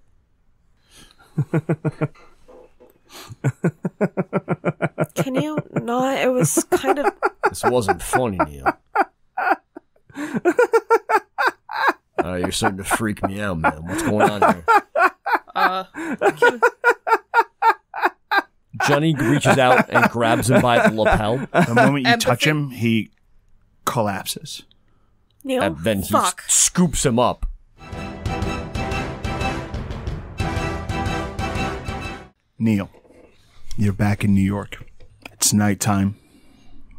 Can you not? It was kind of... This wasn't funny, Neil. You're starting to freak me out, man. What's going on here? Johnny reaches out and grabs him by the lapel. The moment you touch him, he collapses. Neil, And then he fuck. scoops him up. Neil, you're back in New York. It's nighttime.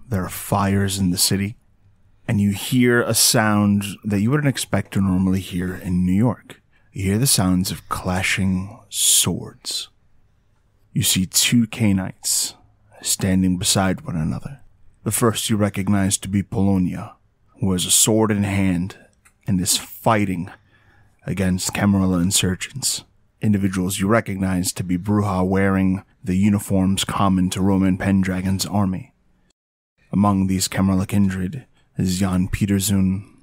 There are fires in the city. And you hear a sound that you wouldn't expect to normally hear in New York. You hear the sounds of clashing swords. You see two Canaanites standing beside one another. The first you recognize to be Polonia, who has a sword in hand and is fighting against Camarilla insurgents. Individuals you recognize to be Bruja wearing the uniforms common to Roman Pendragon's army. Among these Camarilla kindred is Jan Peterson,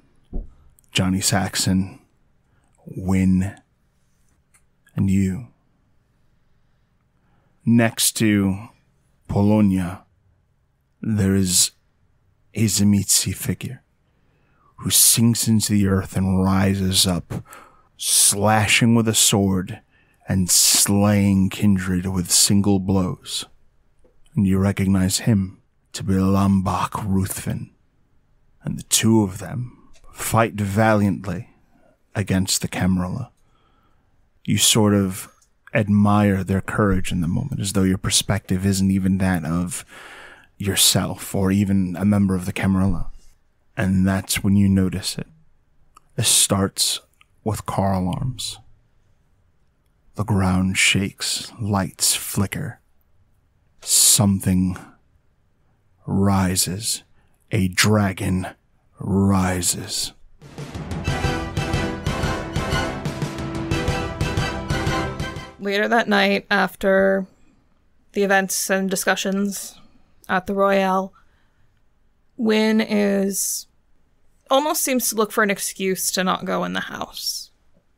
Johnny Saxon, Wynn, and you. Next to Polonia, there is a Zemitsi figure who sinks into the earth and rises up, slashing with a sword and slaying kindred with single blows. And you recognize him to be Lambach Ruthven. And the two of them fight valiantly against the Camarilla. You sort of admire their courage in the moment, as though your perspective isn't even that of yourself or even a member of the Camarilla. And that's when you notice it. It starts with car alarms. The ground shakes, lights flicker. Something rises. A dragon rises. Later that night, after the events and discussions at the Royale, Wynn almost seems to look for an excuse to not go in the house.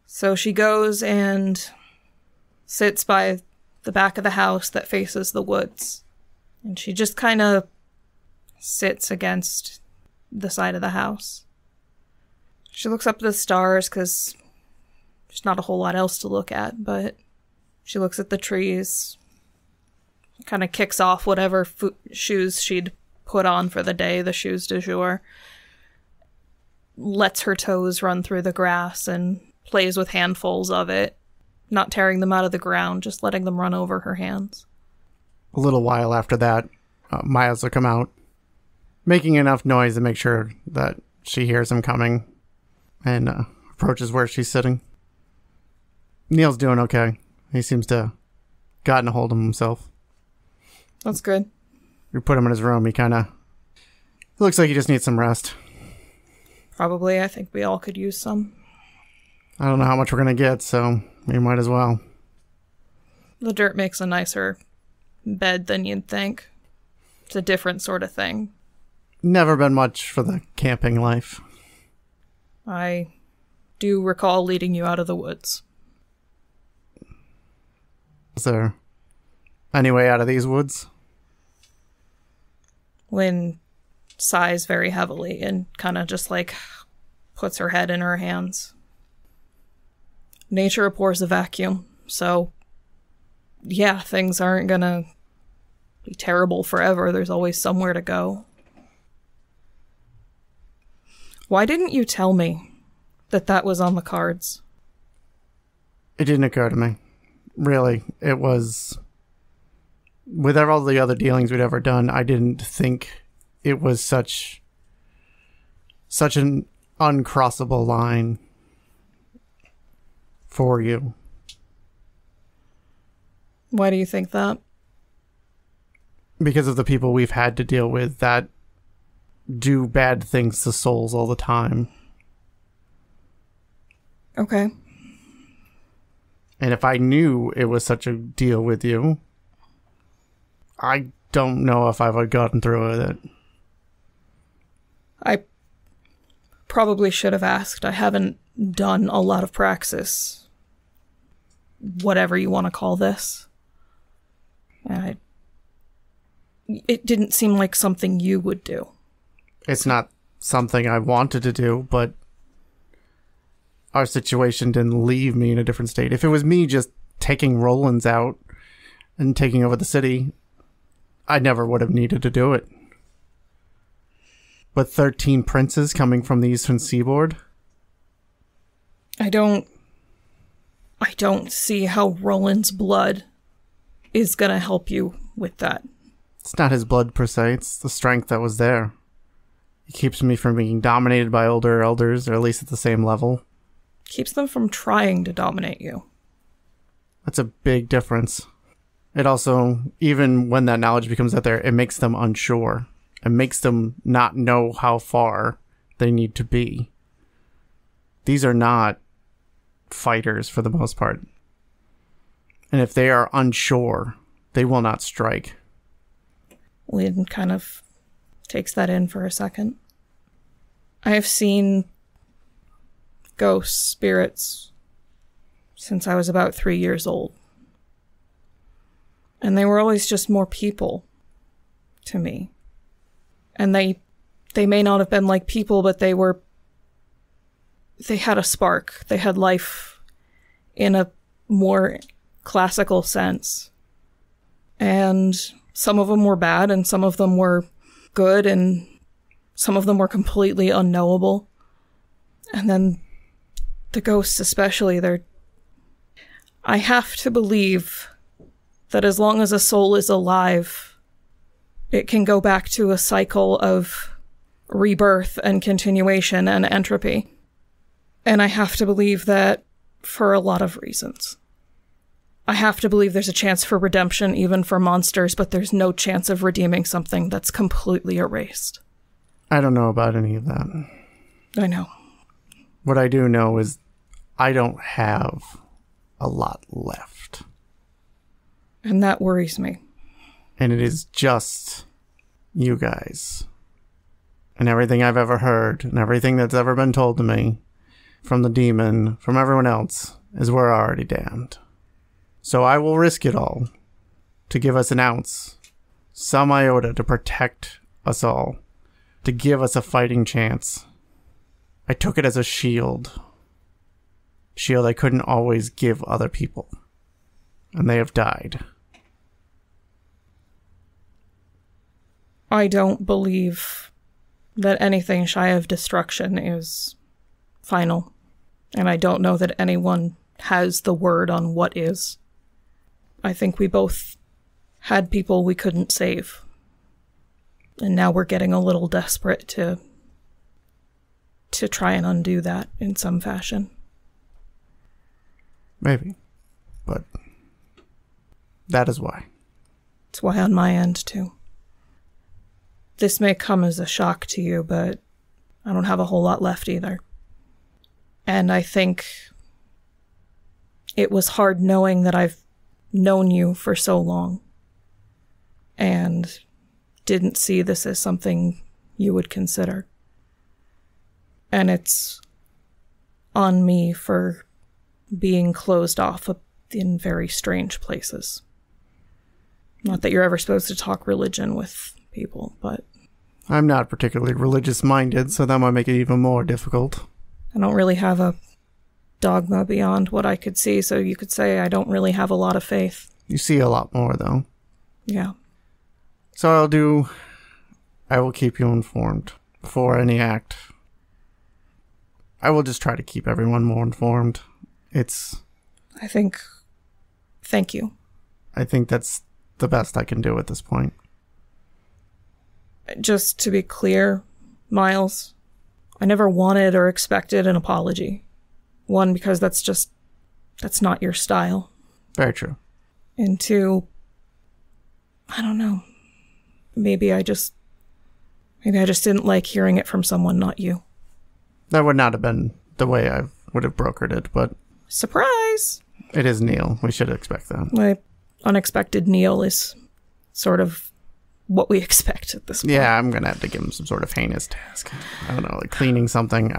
So she goes and sits by the back of the house that faces the woods. And she just kind of sits against the side of the house. She looks up at the stars because there's not a whole lot else to look at, but she looks at the trees, kind of kicks off whatever shoes she'd put on for the day, the shoes du jour, lets her toes run through the grass and plays with handfuls of it, not tearing them out of the ground, just letting them run over her hands. A little while after that, Miles will come out, making enough noise to make sure that she hears him coming, and approaches where she's sitting. Neil's doing okay. He seems to have gotten a hold of himself. That's good. We put him in his room. He looks like he just needs some rest. Probably. I think we all could use some. I don't know how much we're going to get, so we might as well. The dirt makes a nicer bed than you'd think. It's a different sort of thing. Never been much for the camping life. I do recall leading you out of the woods. Is there any way out of these woods? When sighs very heavily and kind of just like puts her head in her hands. Nature abhors a vacuum, so yeah, things aren't gonna be terrible forever. There's always somewhere to go. Why didn't you tell me that was on the cards? It didn't occur to me. Really, it was... With all the other dealings we'd ever done, I didn't think it was such an uncrossable line for you. Why do you think that? Because of the people we've had to deal with that do bad things to souls all the time. Okay. And if I knew it was such a deal with you, I don't know if I would have gotten through with it. I probably should have asked. I haven't done a lot of praxis. Whatever you want to call this. It didn't seem like something you would do. It's not something I wanted to do, but our situation didn't leave me in a different state. If it was me just taking Roland's out and taking over the city, I never would have needed to do it. But 13 princes coming from the eastern seaboard? I don't see how Roland's blood is gonna help you with that. It's not his blood per se, it's the strength that was there. It keeps me from being dominated by older elders, or at least at the same level. Keeps them from trying to dominate you. That's a big difference. It also, even when that knowledge becomes out there, it makes them unsure. It makes them not know how far they need to be. These are not fighters for the most part. And if they are unsure, they will not strike. Wynn kind of takes that in for a second. I have seen ghosts, spirits, since I was about 3 years old. And they were always just more people to me. And they may not have been like people, but they had a spark. They had life in a more classical sense. And some of them were bad, and some of them were good, and some of them were completely unknowable. And then the ghosts especially, I have to believe that as long as a soul is alive, it can go back to a cycle of rebirth and continuation and entropy. And I have to believe that for a lot of reasons. I have to believe there's a chance for redemption even for monsters, but there's no chance of redeeming something that's completely erased. I don't know about any of that. I know. What I do know is I don't have a lot left. And that worries me. And it is just you guys. And everything I've ever heard, and everything that's ever been told to me, from the demon, from everyone else, is we're already damned. So I will risk it all to give us an ounce, some iota to protect us all, to give us a fighting chance. I took it as a shield. Shield I couldn't always give other people. And they have died. I don't believe that anything shy of destruction is final. And I don't know that anyone has the word on what is. I think we both had people we couldn't save. And now we're getting a little desperate to try and undo that in some fashion. Maybe. But that is why. It's why on my end, too. This may come as a shock to you, but I don't have a whole lot left either. And I think it was hard knowing that I've known you for so long and didn't see this as something you would consider. And it's on me for being closed off in very strange places. Not that you're ever supposed to talk religion with people, but... I'm not particularly religious-minded, so that might make it even more difficult. I don't really have a dogma beyond what I could see, so you could say I don't really have a lot of faith. You see a lot more, though. Yeah. So I will keep you informed before any act. I will just try to keep everyone more informed. Thank you. I think that's the best I can do at this point. Just to be clear, Miles, I never wanted or expected an apology. One, because that's not your style. Very true. And two, I don't know. Maybe I just didn't like hearing it from someone, not you. That would not have been the way I would have brokered it, but... Surprise! It is Neil. We should expect that. My unexpected Neil is sort of what we expect at this point. Yeah, I'm going to have to give him some sort of heinous task. I don't know, like cleaning something.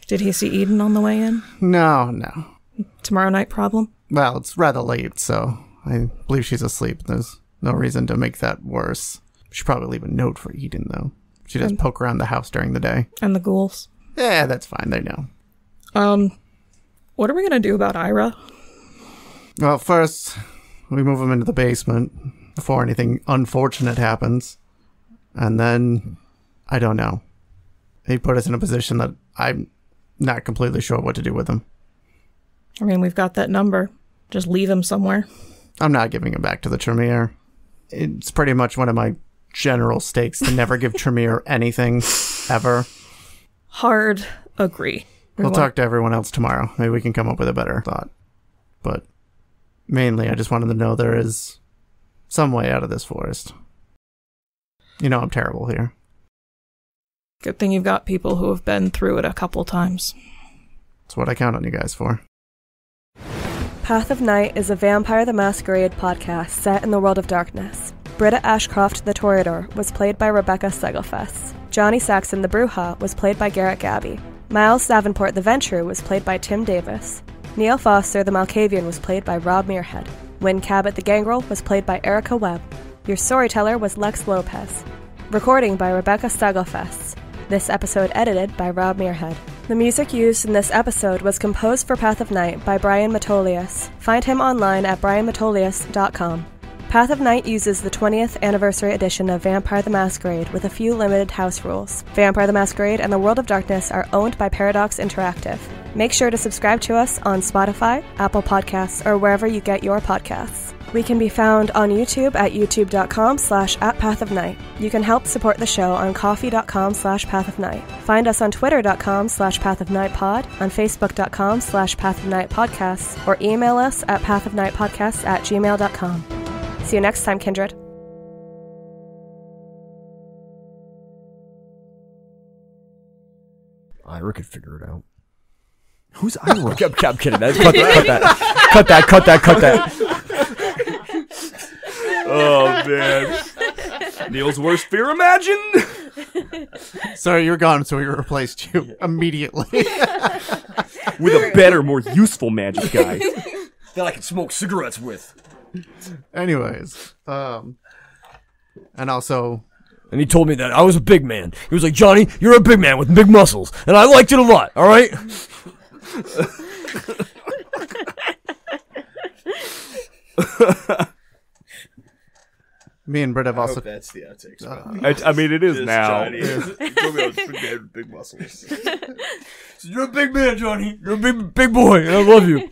Did he see Eden on the way in? No. Tomorrow night problem? Well, it's rather late, so I believe she's asleep. There's no reason to make that worse. Should probably leave a note for Eden, though. She does poke around the house during the day. And the ghouls? Yeah, that's fine. They know. What are we going to do about Ira? Well, first, we move him into the basement before anything unfortunate happens. And then, I don't know. He put us in a position that I'm not completely sure what to do with him. I mean, we've got that number. Just leave him somewhere. I'm not giving him back to the Tremere. It's pretty much one of my general stakes to never give Tremere anything, ever. Hard agree. We'll talk to everyone else tomorrow. Maybe we can come up with a better thought. But mainly, I just wanted to know there is some way out of this forest. You know I'm terrible here. Good thing you've got people who have been through it a couple times. That's what I count on you guys for. Path of Night is a Vampire the Masquerade podcast set in the world of darkness. Britta Ashcroft the Toreador was played by Rebecca Steigelfest. Johnny Saxon the Bruja was played by Garrett Gabbey. Miles Davenport the Venture was played by Tim Davis. Neil Foster the Malkavian was played by Rob Muirhead. Wynn Cabot the Gangrel was played by Erika Webb. Your storyteller was Lex Lopez. Recording by Rebecca Steigelfest. This episode edited by Rob Muirhead. The music used in this episode was composed for Path of Night by Brian Matolius. Find him online at brianmatolius.com. Path of Night uses the 20th anniversary edition of Vampire the Masquerade with a few limited house rules. Vampire the Masquerade and the World of Darkness are owned by Paradox Interactive. Make sure to subscribe to us on Spotify, Apple Podcasts, or wherever you get your podcasts. We can be found on YouTube at youtube.com/@pathofnight. You can help support the show on coffee.com/pathofnight. Find us on twitter.com/pathofnightpod, on facebook.com/pathofnightpodcasts, or email us at pathofnightpodcasts@gmail.com. See you next time, Kindred. Ira could figure it out. Who's Ira? I'm kidding. Cut that. Oh, man. Neil's worst fear imagined. Sorry, you're gone, so we replaced you immediately. With a better, more useful magic guy. That I can smoke cigarettes with. Anyways, and also... And he told me that I was a big man. He was like, Johnny, you're a big man with big muscles. And I liked it a lot, all right? Me and Britta have also... that's the outtakes. I mean, it is now. Johnny. He told me I was a big man with big muscles. You're a big man, Johnny. You're a big boy, and I love you.